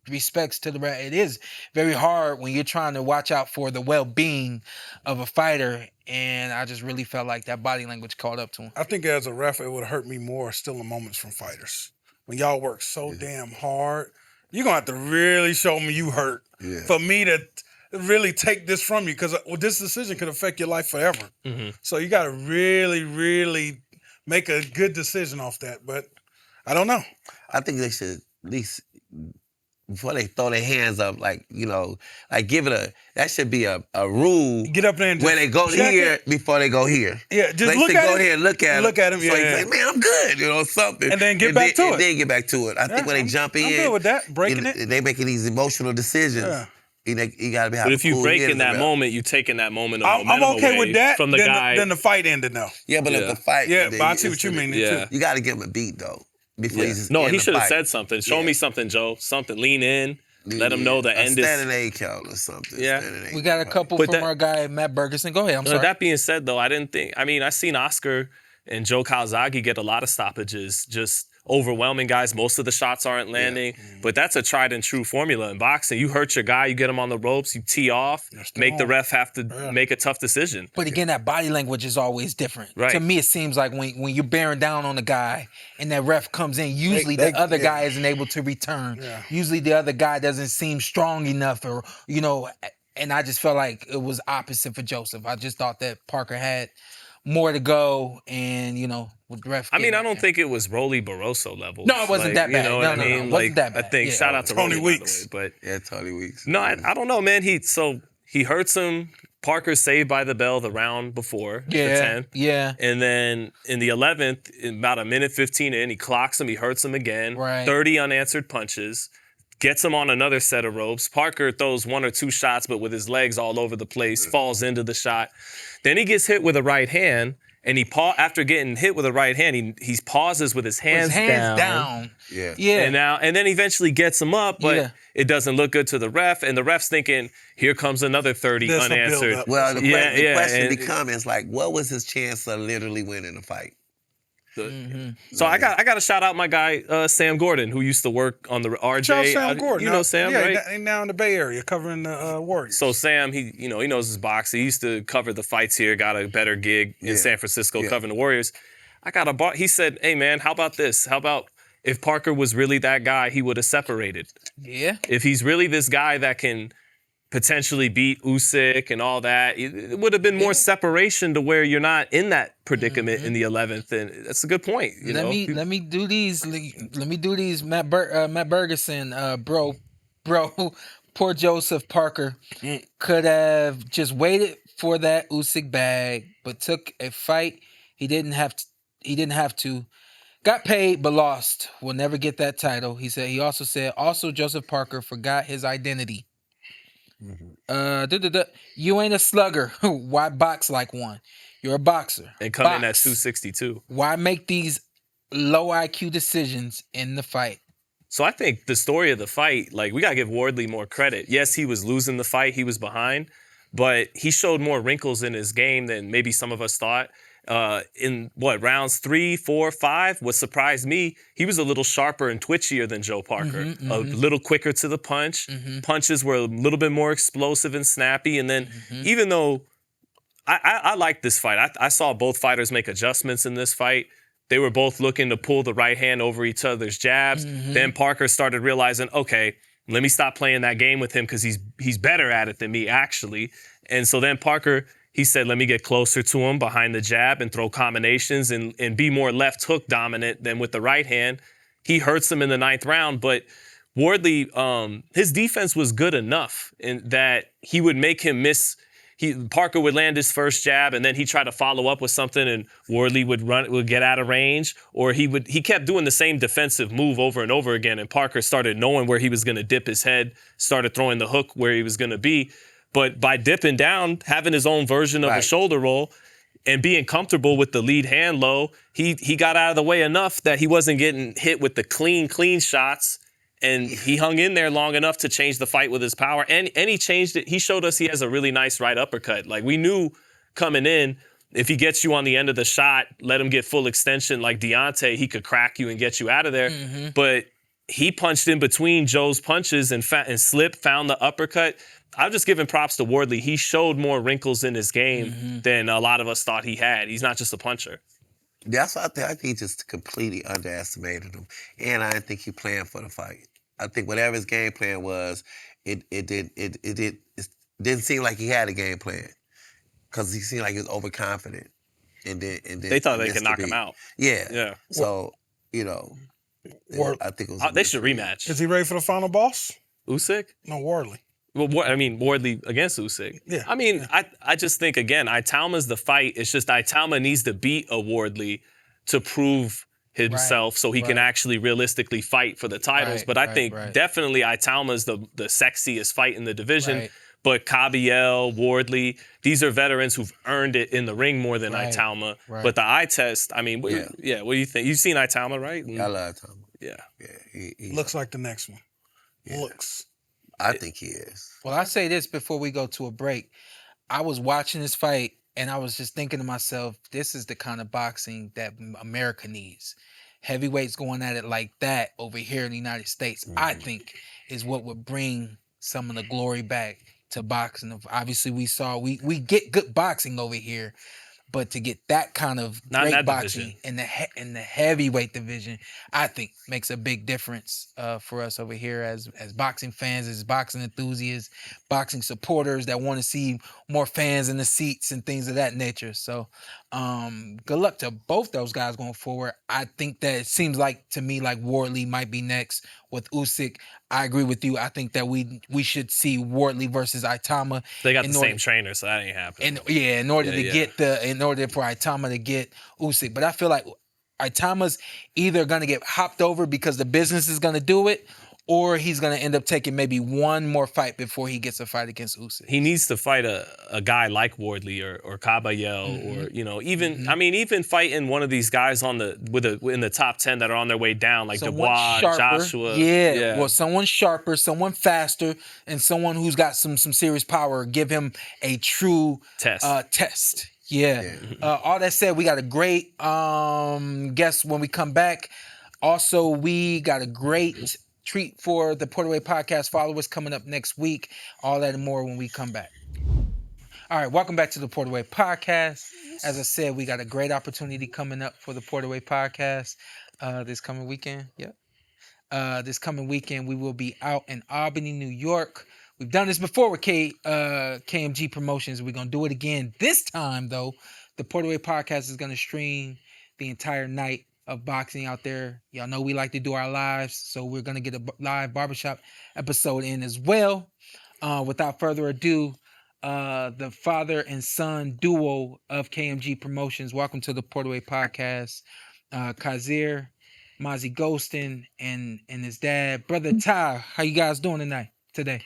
respects to the ref. It is very hard when you're trying to watch out for the well-being of a fighter. And I just really felt like that body language caught up to him. I think as a ref, it would hurt me more still in moments from fighters. When y'all work so damn hard, you're going to have to really show me you hurt for me to really take this from you, because this decision could affect your life forever. Mm-hmm. So you got to really, really make a good decision off that. But I don't know. I think they should at least, before they throw their hands up, give it that should be a rule. Get up there and where they go here before they go here. Yeah, just look at him. Go here and look at him. Look at him, so he's like, man, I'm good, something. And then get back to it. And then get back to it. I think when they jump in. I'm good with that, breaking it. They making these emotional decisions. Yeah. You got to be. But if you break in that moment, you taking that moment of momentum I'm okay away with that. From the guy. Then the fight ended now. Yeah, but if the fight. Yeah, but I see what you mean. Yeah. You got to give him a beat, though. Before he's no, he should have said something. Show me something, Joe. Something. Lean in. Let him know the end is. Standing A count or something. Yeah. We got a couple from our guy, Matt Bergerson. Go ahead. I'm sorry. That being said, though, I seen Oscar and Joe Calzaghe get a lot of stoppages, just overwhelming guys. Most of the shots aren't landing, but that's a tried and true formula in boxing. You hurt your guy, you get him on the ropes, you tee off, make the ref have to make a tough decision. But again, that body language is always different. Right. To me, it seems like when you're bearing down on a guy and that ref comes in, usually the other guy isn't able to return. Yeah. Usually the other guy doesn't seem strong enough, or, and I just felt like it was opposite for Joseph. I just thought that Parker had more to go, and with the ref. I don't think it was Rolly Barroso level. No, it wasn't that bad. No, it wasn't that bad. I think shout out to Tony Rolly, Weeks. By the way, Tony Weeks. No, I don't know, man. He hurts him. Parker's saved by the bell the round before, the 10th. Yeah. And then in the 11th, in about a minute 15 in, he clocks him. He hurts him again. Right. 30 unanswered punches. Gets him on another set of ropes. Parker throws one or two shots, but with his legs all over the place, falls into the shot. Then he gets hit with a right hand. And after getting hit with a right hand, he pauses with his hands down. Yeah. And then eventually gets him up, but it doesn't look good to the ref. And the ref's thinking, here comes another 30 There's a unanswered. buildup. Well, the question becomes like, what was his chance of literally winning the fight? So I got to shout out my guy Sam Gordon, who used to work on the RJ. Shout out Sam Gordon. You know Sam, right? He's now in the Bay Area covering the Warriors. So Sam, he knows his boxing. He used to cover the fights here. Got a better gig in San Francisco covering the Warriors. He said, "Hey man, how about this? How about if Parker was really that guy, he would have separated. Yeah. If he's really this guy that can potentially beat Usyk and all that, it would have been more separation to where you're not in that predicament in the 11th, and that's a good point. Let me do these. Let me do these. Matt Bergeson, bro. Poor Joseph Parker could have just waited for that Usyk bag, but took a fight he didn't have to. Got paid but lost. Will never get that title. He said. He also said. Also, Joseph Parker forgot his identity. You ain't a slugger. Why box like one? You're a boxer. And come in at 262. Why make these low IQ decisions in the fight? So I think the story of the fight, like, we got to give Wardley more credit. Yes, he was losing the fight. He was behind. But he showed more wrinkles in his game than maybe some of us thought. In rounds 3, 4, 5, what surprised me, he was a little sharper and twitchier than Joe Parker. A little quicker to the punch. Punches were a little bit more explosive and snappy. And then even though I liked this fight, I saw both fighters make adjustments in this fight. They were both looking to pull the right hand over each other's jabs. Then Parker started realizing, okay, let me stop playing that game with him because he's better at it than me, actually. And so then Parker, he said, let me get closer to him behind the jab and throw combinations and be more left hook dominant than with the right hand. He hurts him in the 9th round, but Wardley, his defense was good enough in that he would make him miss. Parker would land his first jab, and then he'd try to follow up with something, and Wardley would get out of range, or he kept doing the same defensive move over and over again, and Parker started knowing where he was going to dip his head, started throwing the hook where he was going to be. But by dipping down, having his own version of a shoulder roll, and being comfortable with the lead hand low, he got out of the way enough that he wasn't getting hit with the clean shots. And he hung in there long enough to change the fight with his power. And he changed it. He showed us he has a really nice right uppercut. Like, we knew coming in, if he gets you on the end of the shot, let him get full extension like Deontay, he could crack you and get you out of there. But he punched in between Joe's punches and slipped, found the uppercut. I'm just giving props to Wardley. He showed more wrinkles in his game than a lot of us thought he had. He's not just a puncher. That's what I think he just completely underestimated him. And I didn't think he planned for the fight. I think whatever his game plan was, it didn't seem like he had a game plan. Because he seemed like he was overconfident. And then they thought they could knock him out. Yeah. So, I think it was they should rematch. Is he ready for the final boss? Usyk? No, Wardley. Well, Wardley against Usyk. Yeah. I just think, again, Italma's the fight. It's just Italma needs to beat a Wardley to prove himself so he can actually realistically fight for the titles. But I think definitely Italma's the sexiest fight in the division. But Kabiel, Wardley, these are veterans who've earned it in the ring more than Italma. But the eye test, what do you think? You've seen Italma, right? I love Italma. Yeah. He looks like the next one. Yeah. Looks. I think he is. Well, I say this before we go to a break. I was watching this fight, and I was just thinking to myself, this is the kind of boxing that America needs. Heavyweights going at it like that over here in the United States, I think, is what would bring some of the glory back to boxing. Obviously, we get good boxing over here, but to get that kind of great boxing in the heavyweight division, I think makes a big difference for us over here as boxing fans, as boxing enthusiasts, boxing supporters that want to see more fans in the seats and things of that nature. So good luck to both those guys going forward. I think that it seems like to me like Wardley might be next with Usyk. I agree with you. I think that we should see Wardley versus Itama. They got the same trainer, so that ain't happening. In order for Itama to get Usyk. But I feel like Itama's either gonna get hopped over because the business is gonna do it, or he's gonna end up taking maybe one more fight before he gets a fight against Usyk. He needs to fight a guy like Wardley or Caballel or even I mean even fighting one of these guys in the top 10 that are on their way down like Someone Dubois, sharper. Joshua. Yeah. Well, someone sharper, someone faster, and someone who's got some serious power. Give him a true test. Yeah. All that said, we got a great guest when we come back. Also, we got a great treat for the PorterWay Podcast followers coming up next week. All that and more when we come back. All right, welcome back to the PorterWay Podcast. As I said, we got a great opportunity coming up for the PorterWay Podcast this coming weekend. This coming weekend, we will be out in Albany, New York. We've done this before with KMG Promotions. We're going to do it again. This time, though, the PorterWay Podcast is going to stream the entire night of boxing out there. Y'all know we like to do our lives, so we're going to get a live barbershop episode in as well. Without further ado, the father and son duo of KMG Promotions. Welcome to the PorterWay Podcast. Kasir, Mazzi Goldston, and his dad, Brother Ty. How you guys doing today?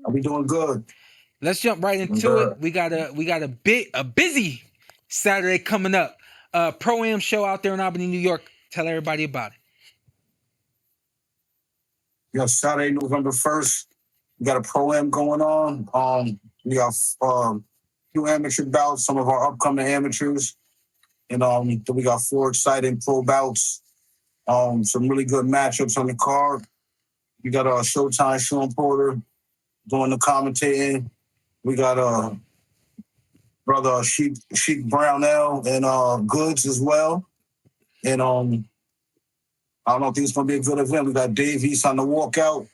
We doing good. Let's jump right into it. We got a busy Saturday coming up. Pro-Am show out there in Albany, New York. Tell everybody about it. Yeah, Saturday, November 1st, we got a Pro-Am going on. We got few amateur bouts, some of our upcoming amateurs. And then we got 4 exciting pro bouts. Some really good matchups on the card. We got Showtime Shawn Porter doing the commentating. We got brother Sheik Brownell and Goods as well. And I don't think it's gonna be a good event. We got Dave East on the walkout.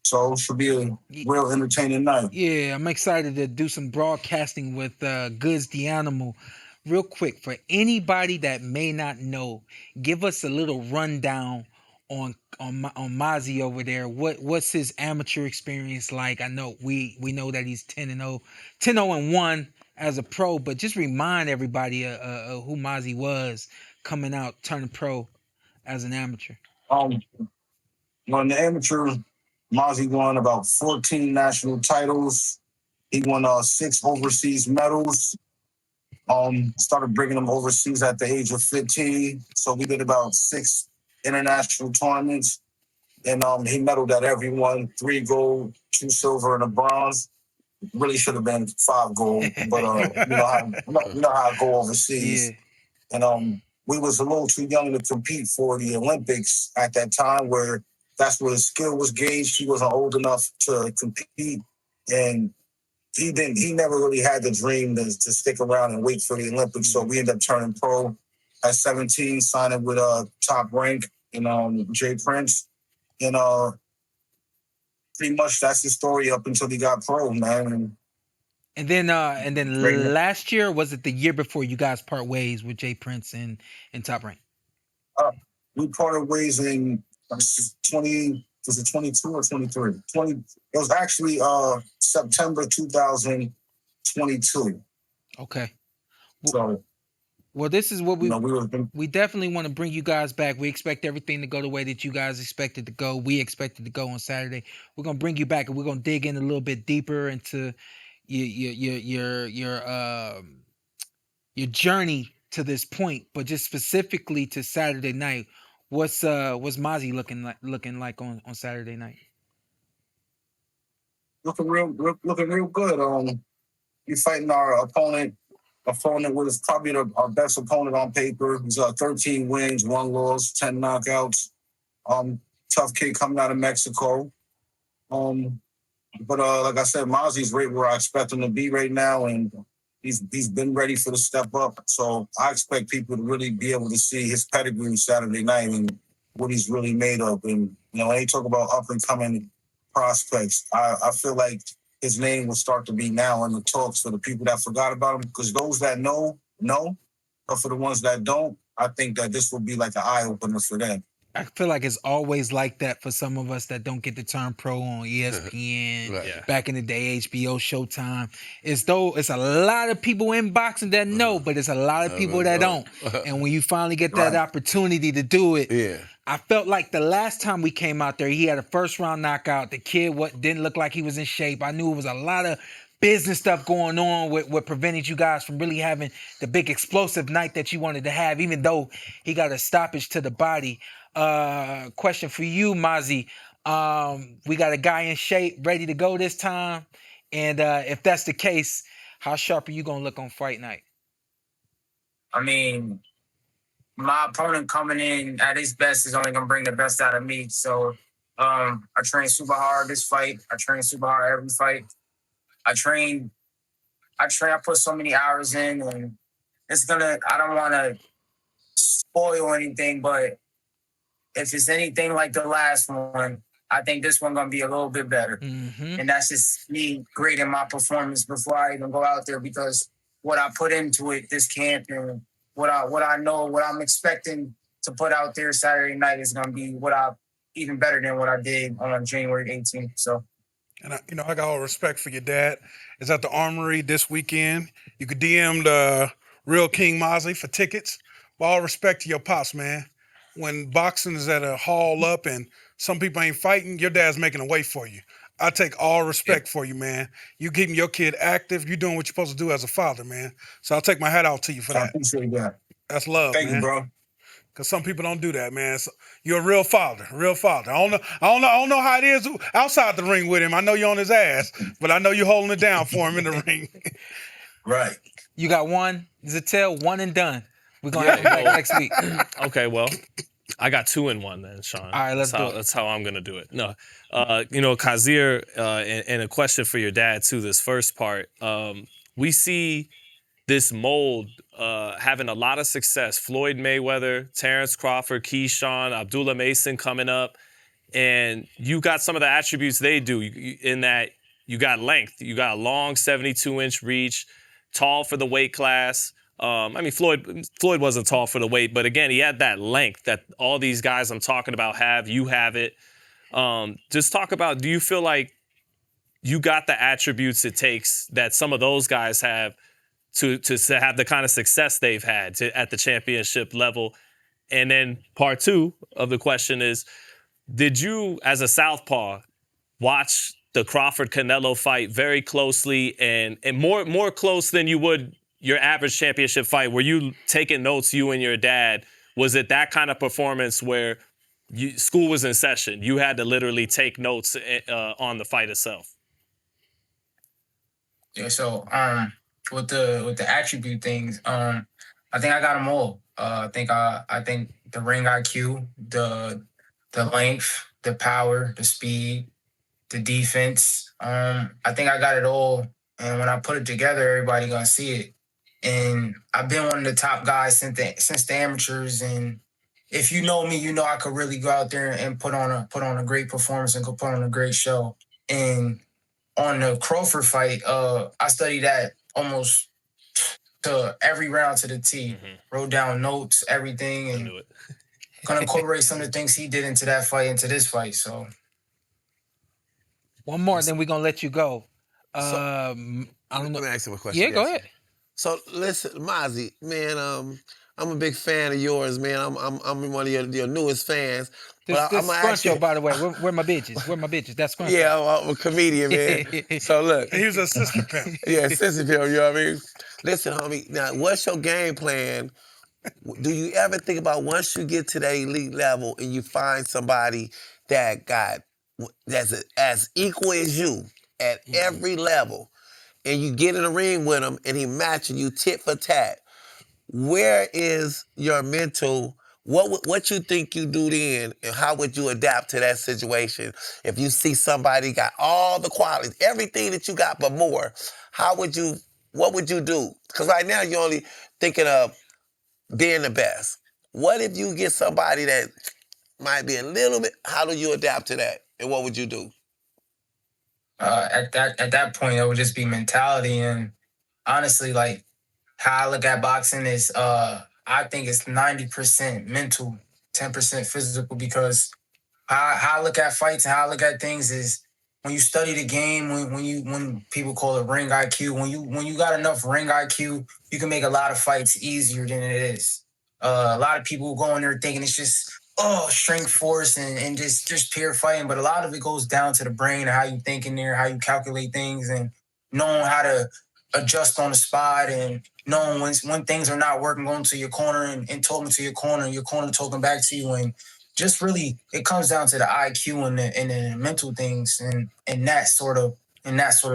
So it should be a real entertaining night. Yeah, I'm excited to do some broadcasting with Goods the Animal. Real quick, for anybody that may not know, give us a little rundown on Mazzi over there. What's his amateur experience like? I know we know that he's 10-0-1 as a pro, but just remind everybody who Mazzi was coming out turning pro as an amateur. On the amateur, Mazzi won about 14 national titles. He won 6 overseas medals. Started bringing them overseas at the age of 15. So we did about 6 international tournaments. And he medaled at every one, 3 gold, 2 silver, and a bronze. Really should have been 5 gold, but you know how I go overseas. Yeah. And we was a little too young to compete for the Olympics at that time, where that's where his skill was gauged. He wasn't old enough to compete, and he never really had the dream to stick around and wait for the Olympics. So we ended up turning pro at 17, signing with Top Rank and Jay Prince. And pretty much that's the story up until he got pro, man. And then last year, was it the year before you guys part ways with Jay Prince and Top Rank? We parted ways in 22 or 23? It was actually September 2022. Okay. Well, this is what we definitely want to bring you guys back. We expect everything to go the way that you guys expected to go. We expected to go on Saturday. We're gonna bring you back, and we're gonna dig in a little bit deeper into your journey to this point, but just specifically to Saturday night. What's Mazzi looking like on Saturday night? Looking real good. He's fighting our opponent was probably our best opponent on paper. He's 13 wins, 1 loss, 10 knockouts. Tough kid coming out of Mexico. But like I said, Mazzi's right where I expect him to be right now, and he's been ready for the step up. So I expect people to really be able to see his pedigree Saturday night and what he's really made of. And when they talk about up and coming prospects, I feel like his name will start to be now in the talks for the people that forgot about him. Because those that know, but for the ones that don't, I think that this will be like an eye opener for them. I feel like it's always like that for some of us that don't get to turn pro on ESPN, Right. back in the day, HBO, Showtime. It's a lot of people in boxing that know, but it's a lot of people that don't. And when you finally get that opportunity to do it, I felt like the last time we came out there, he had a first round knockout. The kid didn't look like he was in shape. I knew it was a lot of business stuff going on with what prevented you guys from really having the big explosive night that you wanted to have, even though he got a stoppage to the body. Question for you, Mazzi. We got a guy in shape, ready to go this time. And if that's the case, how sharp are you going to look on fight night? I mean, my opponent coming in at his best is only going to bring the best out of me. So I train super hard this fight. I train super hard every fight. I put so many hours in, and I don't want to spoil anything, but if it's anything like the last one, I think this one going to be a little bit better. Mm-hmm. And that's just me grading my performance before I even go out there, because what I put into it this camp and what I know, what I'm expecting to put out there Saturday night is going to be even better than what I did on January 18th. So. And I got all respect for your dad. It's at the Armory this weekend. You could DM the Real King Mazzi for tickets. But all respect to your pops, man. When boxing is at a haul up and some people ain't fighting, your dad's making a way for you. I take all respect for you, man. You keeping your kid active. You're doing what you're supposed to do as a father, man. So I'll take my hat off to you for that. I appreciate that. That's love, Thank man. you, bro. Because some people don't do that, man. So you're a real father, real father. I don't know how it is outside the ring with him. I know you're on his ass, but I know you're holding it down for him in the ring. Right. You got one, Zittel, one and done. We're going to have you back next week. Okay, well, I got 2 in 1 then, Shawn. All right, let's do it. That's how I'm going to do it. No, Kasir, and a question for your dad, too, this first part. We see this mold having a lot of success. Floyd Mayweather, Terrence Crawford, Keyshawn, Abdullah Mason coming up. And you got some of the attributes they do in that you got length. You got a long 72-inch reach, tall for the weight class. Floyd wasn't tall for the weight, but again, he had that length that all these guys I'm talking about have. You have it. Just talk about, do you feel like you got the attributes it takes that some of those guys have to have the kind of success they've had at the championship level? And then part 2 of the question is, did you, as a southpaw, watch the Crawford-Canelo fight very closely and more close than you would your average championship fight? Were you taking notes, you and your dad? Was it that kind of performance where school was in session? You had to literally take notes on the fight itself? Yeah, so with the attribute things, I think I got them all. I think the ring IQ, the length, the power, the speed, the defense. I think I got it all. And when I put it together, everybody gonna see it. And I've been one of the top guys since the amateurs. And if you know me, you know I could really go out there and put on a great performance and could put on a great show. And on the Crawford fight, I studied that almost to every round to the T. Mm-hmm. Wrote down notes, everything, and gonna incorporate some of the things he did into that fight, into this fight. So one more, then we're gonna let you go. I don't know. Let me ask him a question. Yeah, go ahead. So listen, Mazzi, man, I'm a big fan of yours, man. I'm one of your newest fans. This Scruncho, by the way. Where my bitches? Where my bitches? That's Scruncho. Yeah, I'm a comedian, man. So look, he was a assistant pimp. Yeah, assistant pimp. You know what I mean? Listen, homie. Now, what's your game plan? Do you ever think about once you get to the elite level and you find somebody that's as equal as you at every level, and you get in the ring with him and he matching you tit for tat? Where is your mental? What you think you do then, and how would you adapt to that situation? If you see somebody got all the qualities, everything that you got but more, what would you do? Because right now you're only thinking of being the best. What if you get somebody that might be a little bit? How do you adapt to that, and what would you do? At that point, it would just be mentality, and honestly, like how I look at boxing is, I think it's 90% mental, 10% physical. Because how I look at fights and how I look at things is when you study the game, when people call it ring IQ, when you got enough ring IQ, you can make a lot of fights easier than it is. A lot of people go in there thinking it's just, strength force and just pure fighting. But a lot of it goes down to the brain and how you think in there, how you calculate things, and knowing how to adjust on the spot, and knowing when things are not working, going to your corner and talking to your corner talking back to you. And just really, it comes down to the IQ and the mental things and that sort of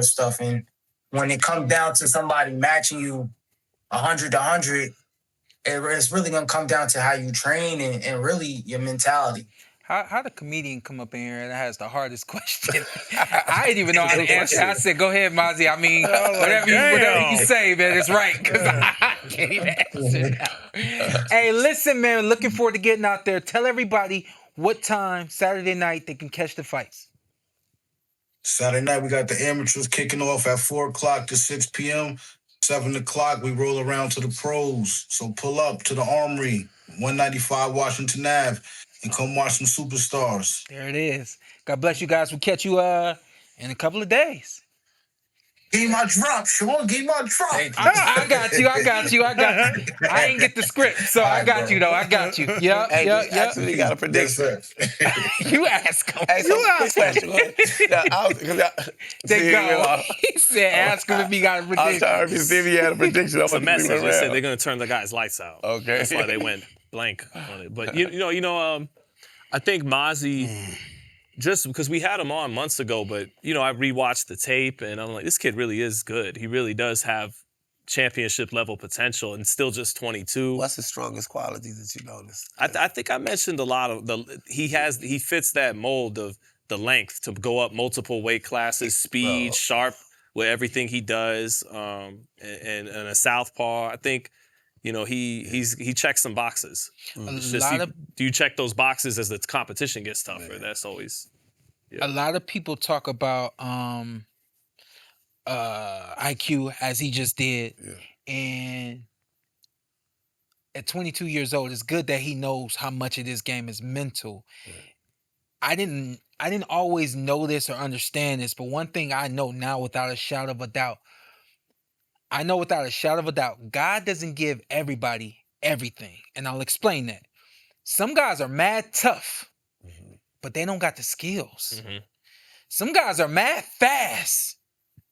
stuff. And when it comes down to somebody matching you 100 to 100, it's really gonna come down to how you train and really your mentality. How the comedian come up in here and has the hardest question? I didn't even know how to answer. I said, "Go ahead, Mazzi. I mean, whatever you say, man, it's right." Because I can't even answer that. Hey, listen, man. Looking forward to getting out there. Tell everybody what time Saturday night they can catch the fights. Saturday night, we got the amateurs kicking off at 4 o'clock to 6 p.m. 7 o'clock, we roll around to the pros. So pull up to the Armory, 195 Washington Ave, and come watch some superstars. There it is. God bless you guys. We'll catch you in a couple of days. Give me my drop, Shawn. Give me my drop. I got you. I ain't get the script, so I got you, though. I got you. Yep. Actually got a prediction. You ask him. Hey, so quick question. They go. He said, ask him if he got a prediction. I'm trying to see if he had a prediction. It's a message. They said they're going to turn the guy's lights out. Okay. That's why they went blank on it. But, you know, I think Mazzi... Just because we had him on months ago, but, you know, I rewatched the tape, and I'm like, this kid really is good. He really does have championship-level potential and still just 22. What's his strongest qualities that you noticed? I think I mentioned a lot of he fits that mold of the length to go up multiple weight classes, speed, sharp with everything he does, and a southpaw. I think... You know, he checks some boxes. Do you check those boxes as the competition gets tougher? Man. That's always... Yeah. A lot of people talk about IQ as he just did. Yeah. And at 22 years old, it's good that he knows how much of this game is mental. Yeah. I didn't always know this or understand this, but one thing I know now without a shadow of a doubt, God doesn't give everybody everything. And I'll explain that. Some guys are mad tough, but they don't got the skills. Mm-hmm. Some guys are mad fast,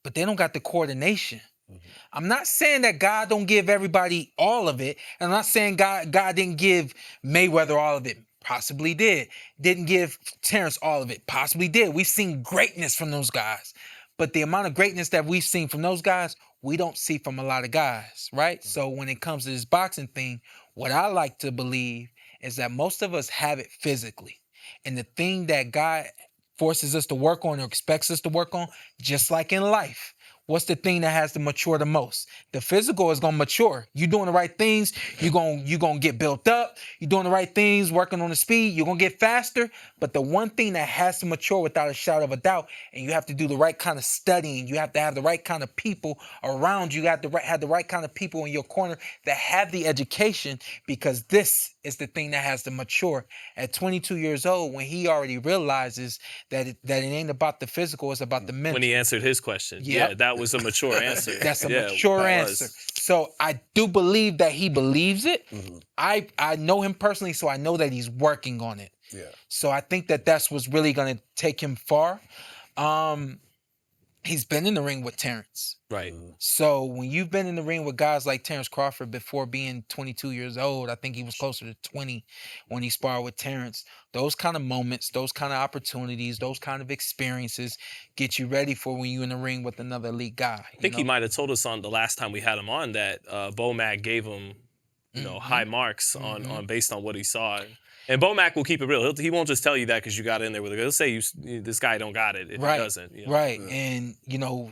but they don't got the coordination. Mm-hmm. I'm not saying that God don't give everybody all of it. And I'm not saying God didn't give Mayweather all of it. Possibly did. Didn't give Terrence all of it. Possibly did. We've seen greatness from those guys. But the amount of greatness that we've seen from those guys, we don't see from a lot of guys, right? Mm-hmm. So when it comes to this boxing thing, what I like to believe is that most of us have it physically. And the thing that God forces us to work on or expects us to work on, just like in life, what's the thing that has to mature the most? The physical is gonna mature. You doing the right things, you're gonna get built up. You're doing the right things, working on the speed, you're gonna get faster. But the one thing that has to mature without a shadow of a doubt, and you have to do the right kind of studying, you have to have the right kind of people around you, you have to have the right kind of people in your corner that have the education, because this is the thing that has to mature. At 22 years old, when he already realizes that it ain't about the physical, it's about the mental. When he answered his question. Yep. Yeah, that was a mature answer. That's a mature answer. So I do believe that he believes it. Mm-hmm. I know him personally, so I know that he's working on it. Yeah. So I think that that's what's really going to take him far. He's been in the ring with Terrence. Right. So when you've been in the ring with guys like Terrence Crawford before being 22 years old, I think he was closer to 20 when he sparred with Terrence. Those kind of moments, those kind of opportunities, those kind of experiences get you ready for when you're in the ring with another elite guy. I think he might have told us on the last time we had him on that Bomac gave him, high marks on based on what he saw. And Bomac will keep it real. He won't just tell you that because you got in there with it. He'll say this guy don't got it if he doesn't. You know? Right. And,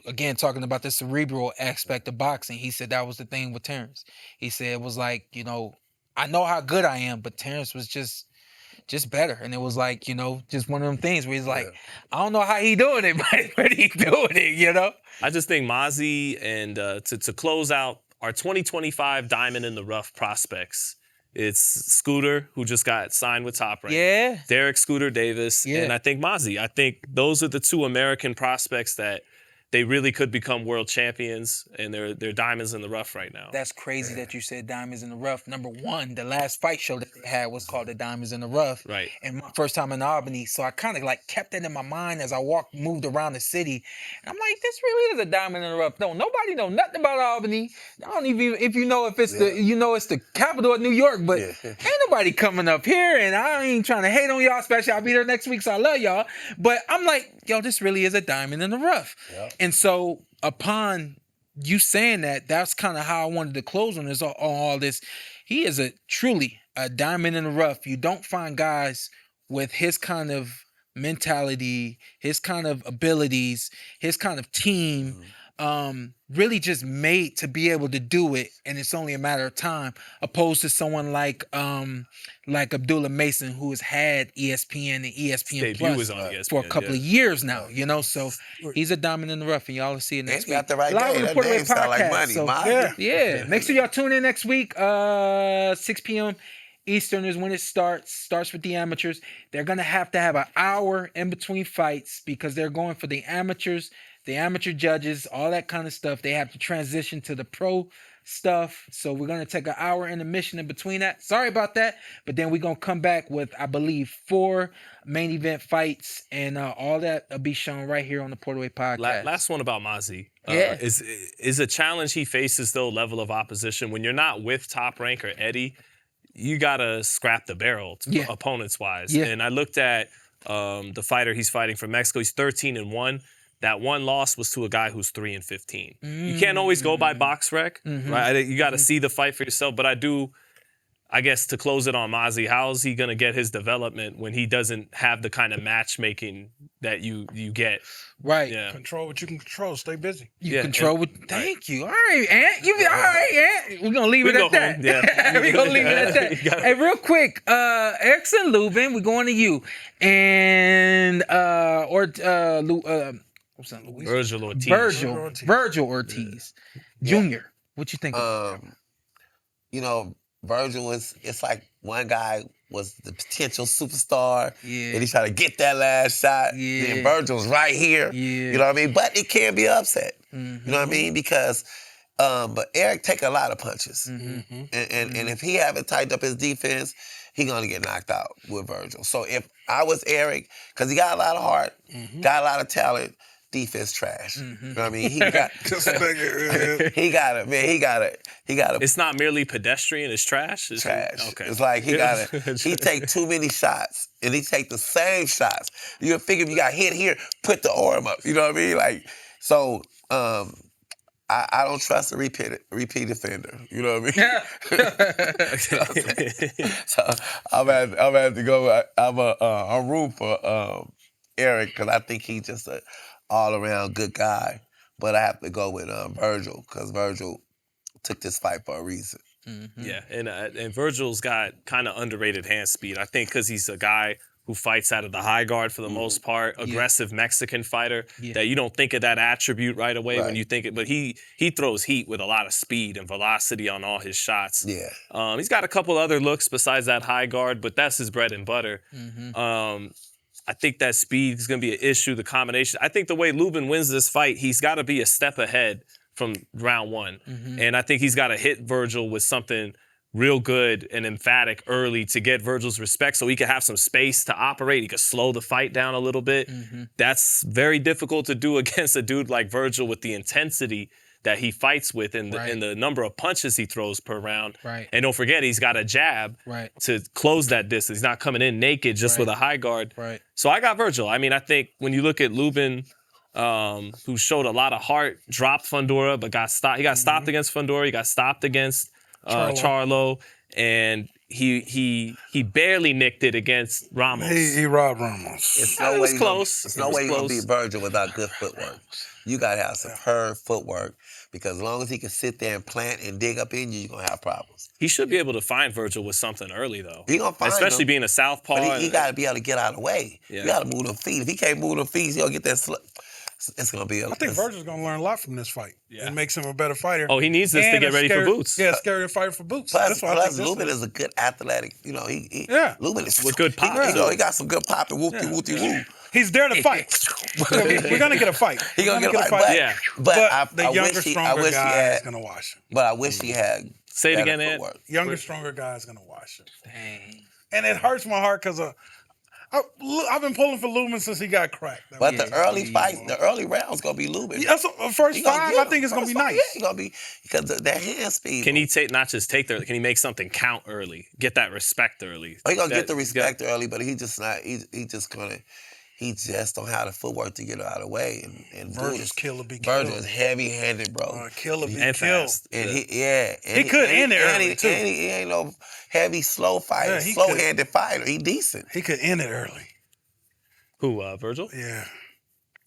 again, talking about the cerebral aspect of boxing, he said that was the thing with Terrence. He said it was like, I know how good I am, but Terrence was just better. And it was like, just one of them things where he's like, I don't know how he doing it, but he doing it, I just think Mazzi and to close out our 2025 Diamond in the Rough prospects, it's Scooter, who just got signed with Top Rank. Yeah. Derek Scooter Davis. Yeah. And I think Mazzi. I think those are the two American prospects that they really could become world champions, and they're diamonds in the rough right now. That's crazy that you said Diamonds in the Rough. Number one, the last fight show that they had was called the Diamonds in the Rough. Right. And my first time in Albany, so I kind of like kept that in my mind as I moved around the city. And I'm like, this really is a diamond in the rough. No, nobody know nothing about Albany. I don't even if you know if it's it's the capital of New York, but ain't nobody coming up here, and I ain't trying to hate on y'all, especially I'll be there next week, so I love y'all. But I'm like, yo, this really is a diamond in the rough. Yep. And so upon you saying that, that's kind of how I wanted to close on all this. He is truly a diamond in the rough. You don't find guys with his kind of mentality, his kind of abilities, his kind of team, really just made to be able to do it, and it's only a matter of time, opposed to someone like Abdullah Mason, who has had ESPN and ESPN Plus for a couple of years now, so he's a diamond in the rough, and y'all will see it next week. Got the right Live on the That PorterWay name sound like Podcast. money. Make sure y'all tune in next week, 6 p.m. Eastern is when it starts with the amateurs. They're going to have an hour in between fights because they're going for the amateurs, the amateur judges, all that kind of stuff. They have to transition to the pro stuff. So we're going to take an hour intermission in between that. Sorry about that. But then we're going to come back with, I believe, 4 main event fights, and all that will be shown right here on the PorterWay Podcast. Last one about Mazzi. Is a challenge he faces, though, level of opposition. When you're not with Top Rank or Eddie, you got to scrap the barrel opponents-wise. Yeah. And I looked at the fighter he's fighting from Mexico. He's 13-1. That one loss was to a guy who's 3-15. You can't always go by box rec, right? You got to see the fight for yourself. But I guess to close it on Mazzi, how's he going to get his development when he doesn't have the kind of matchmaking that you get? Right. Yeah. Control what you can control. Stay busy. Thank you. All right, Ant. All right, Ant. We're going to leave it at that. Yeah. We're going to leave it at that. Hey, real quick. Erickson Lubin, we're going to you. And, Vergil Ortiz. Vergil Ortiz Jr. What you think about him? Vergil it's like one guy was the potential superstar, and he tried to get that last shot. Then Vergil's right here. You know what I mean? But it can be upset. You know what I mean? Because but Eric take a lot of punches. And if he haven't tightened up his defense, he gonna get knocked out with Vergil. So if I was Eric, because he got a lot of heart, got a lot of talent, defense trash. You know what I mean? He got it, man. He got it. It's not merely pedestrian, it's trash? Trash. Okay. It's like he take too many shots, and he take the same shots. You figure if you got hit here, put the arm up. You know what I mean? Like, so I don't trust a repeat offender. You know what I mean? So I'm gonna have to go. I'm room for Eric, because I think he's just a all-around good guy, but I have to go with Vergil, because Vergil took this fight for a reason. Yeah, and Vergil's got kind of underrated hand speed. I think because he's a guy who fights out of the high guard for the most part, aggressive Mexican fighter, that you don't think of that attribute right away when you think it, but he throws heat with a lot of speed and velocity on all his shots. Yeah. He's got a couple other looks besides that high guard, but that's his bread and butter. I think that speed is going to be an issue, the combination. I think the way Lubin wins this fight, he's got to be a step ahead from round one. And I think he's got to hit Vergil with something real good and emphatic early to get Vergil's respect so he can have some space to operate. He can slow the fight down a little bit. That's very difficult to do against a dude like Vergil with the intensity that he fights with and the number of punches he throws per round. And don't forget, he's got a jab to close that distance. He's not coming in naked just with a high guard. So I got Vergil. I mean, I think when you look at Lubin, who showed a lot of heart, dropped Fundora, but got stopped. He got stopped against Fundora. He got stopped against Charlo. And he barely nicked it against Ramos. He robbed Ramos. It was close. There's no way you're going to beat Vergil without good footwork. You got to have superb footwork, because as long as he can sit there and plant and dig up in you're going to have problems. He should be able to find Vergil with something early, though. He gonna find Especially him, being a southpaw. But he got to be able to get out of the way. You got to move them feet. If he can't move them feet, he'll get that slip. It's going to be I think Vergil's going to learn a lot from this fight. It makes him a better fighter. Oh, he needs this to get ready for Boots. Yeah, scarier fighter for Boots. Plus Lubin is a good athletic. You know, Lubin is with good pop. He got some good pop and whoopty-woo. He's there to fight. We're gonna get a fight. He gonna get a fight. But I the younger, wish stronger guy is gonna wash him. But I wish he had. Say it again, Ed. Younger, stronger guy is gonna wash him. Dang. And it hurts my heart because I've been pulling for Lubin since he got cracked. But the early fight, the early rounds gonna be Lubin. Yeah, so first 5, I think it's gonna be nice. Yeah, it's gonna be because that hand speed. Can he not just take can he make something count early? Get that respect early. He gonna get the respect early, but he just not. He just don't have the footwork to get out of the way. And Vergil's killer be killed. Vergil is heavy-handed, bro. Killer be and killed. fast. And he could end it early too. And he ain't no heavy, slow fighter, slow-handed fighter. He decent. He could end it early. Who, Vergil? Yeah.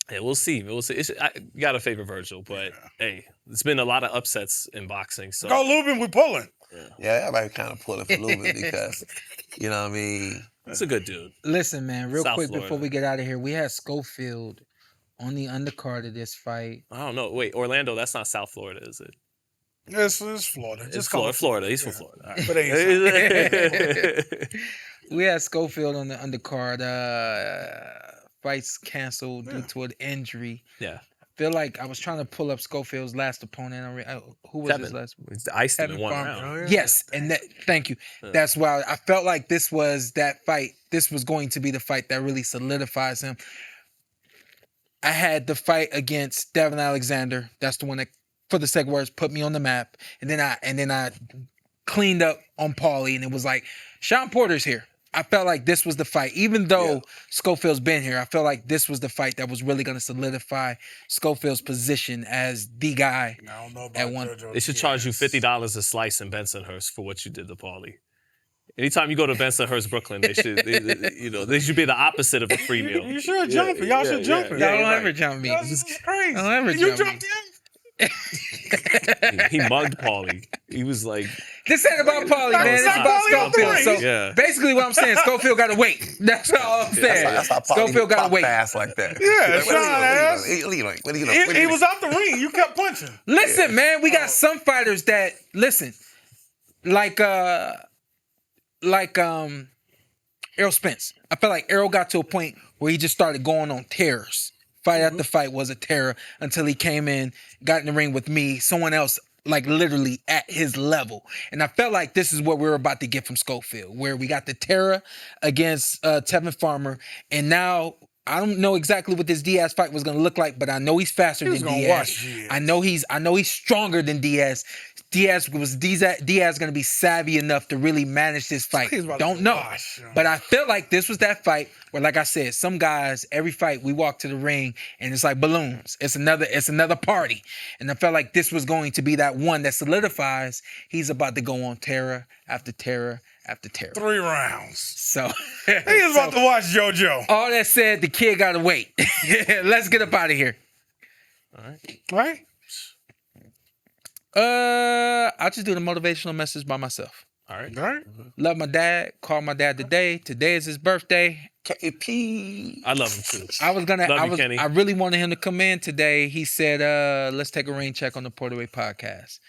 Yeah, we'll see. We'll see. I gotta favor Vergil, but hey, it's been a lot of upsets in boxing. So go Lubin, we pulling. Yeah, everybody kind of pulling for Lubin because, you know what I mean? It's a good dude. Listen, man, real South quick Florida. before we get out of here, we had Schofield on the undercard of this fight. I don't know. Wait, Orlando, that's not South Florida, is it? It's Florida. It's Florida. He's from Florida. All right. But We had Schofield on the undercard. Fights canceled due to an injury. Yeah. I feel like I was trying to pull up Schofield's last opponent. Who was his last? It's iced in Tevin one Farmer. round. Yes, and thank you. That's why I felt like this was that fight. This was going to be the fight that really solidifies him. I had the fight against Devin Alexander. That's the one that, for the sake of words, put me on the map. And then I cleaned up on Paulie, and it was like, Shawn Porter's here. I felt like this was the fight. Even though Schofield's been here, I felt like this was the fight that was really going to solidify Schofield's position as the guy. I don't know about at one. They should charge you $50 a slice in Bensonhurst for what you did to Paulie. Anytime you go to Bensonhurst, Brooklyn, they should be the opposite of a free meal. You should jump it. Y'all should jump it. Y'all don't ever jump me. This is crazy. Don't ever You jump me. jumped him? He mugged Paulie. He was like, This ain't about Paulie, man. It's about Paulie Schofield. So Yeah. basically what I'm saying, Schofield got to wait. That's all I'm saying. That's how Schofield got to wait. fast like that. Yeah, What Shawn he He was out the ring. You kept punching. Listen, man, we got some fighters that like Errol Spence. I felt like Errol got to a point where he just started going on tears. Fight after fight was a terror until he came in, got in the ring with me, someone else like literally at his level. And I felt like this is what we were about to get from Schofield, where we got the terror against Tevin Farmer, and now I don't know exactly what this Diaz fight was going to look like, but I know he's faster than Diaz. I know he's stronger than Diaz. Diaz going to be savvy enough to really manage this fight. Don't know. But I feel like this was that fight where, like I said, some guys, every fight we walk to the ring and it's like balloons. It's another party. And I felt like this was going to be that one that solidifies he's about to go on terror after terror after terror. 3 rounds. So he is about to watch JoJo. All that said, the kid got to wait. Let's get up out of here. all right. Right? I'll just do the motivational message by myself. All right. Right? Love my dad. Call my dad today. Today is his birthday. KP. I love him too. I Kenny. really wanted him to come in today. He said, let's take a rain check on the PorterWay podcast.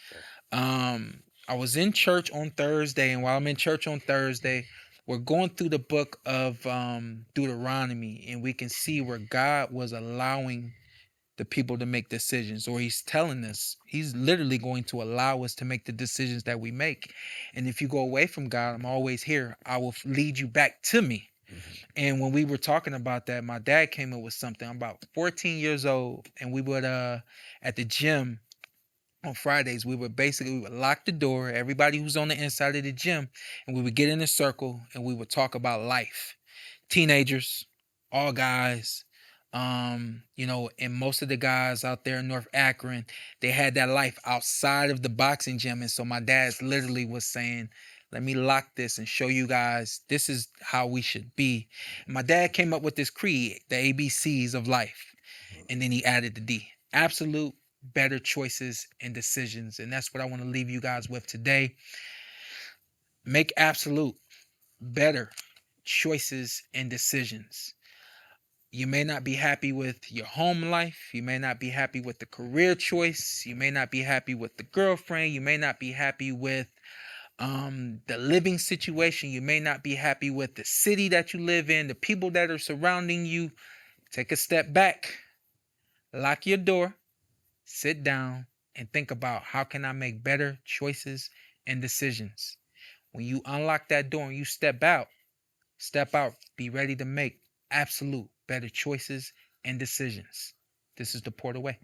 I was in church on Thursday, and while I'm in church on Thursday, we're going through the book of Deuteronomy, and we can see where God was allowing the people to make decisions, or he's telling us he's literally going to allow us to make the decisions that we make. And if you go away from God, I'm always here. I will lead you back to me. And when we were talking about that, my dad came up with something. I'm about 14 years old, and we would at the gym on Fridays, we would lock the door, everybody who's on the inside of the gym, and we would get in a circle and we would talk about life. Teenagers, all guys, and most of the guys out there in North Akron, they had that life outside of the boxing gym. And so my dad literally was saying, let me lock this and show you guys this is how we should be. And my dad came up with this creed, the ABCs of life. And then he added the D. Absolute, better choices and decisions. And that's what I want to leave you guys with today. Make absolute, better choices and decisions. You may not be happy with your home life. You may not be happy with the career choice. You may not be happy with the girlfriend. You may not be happy with the living situation. You may not be happy with the city that you live in, the people that are surrounding you. Take a step back, lock your door, sit down, and think about how can I make better choices and decisions. When you unlock that door and you step out, be ready to make absolute better choices and decisions. This is the PorterWay.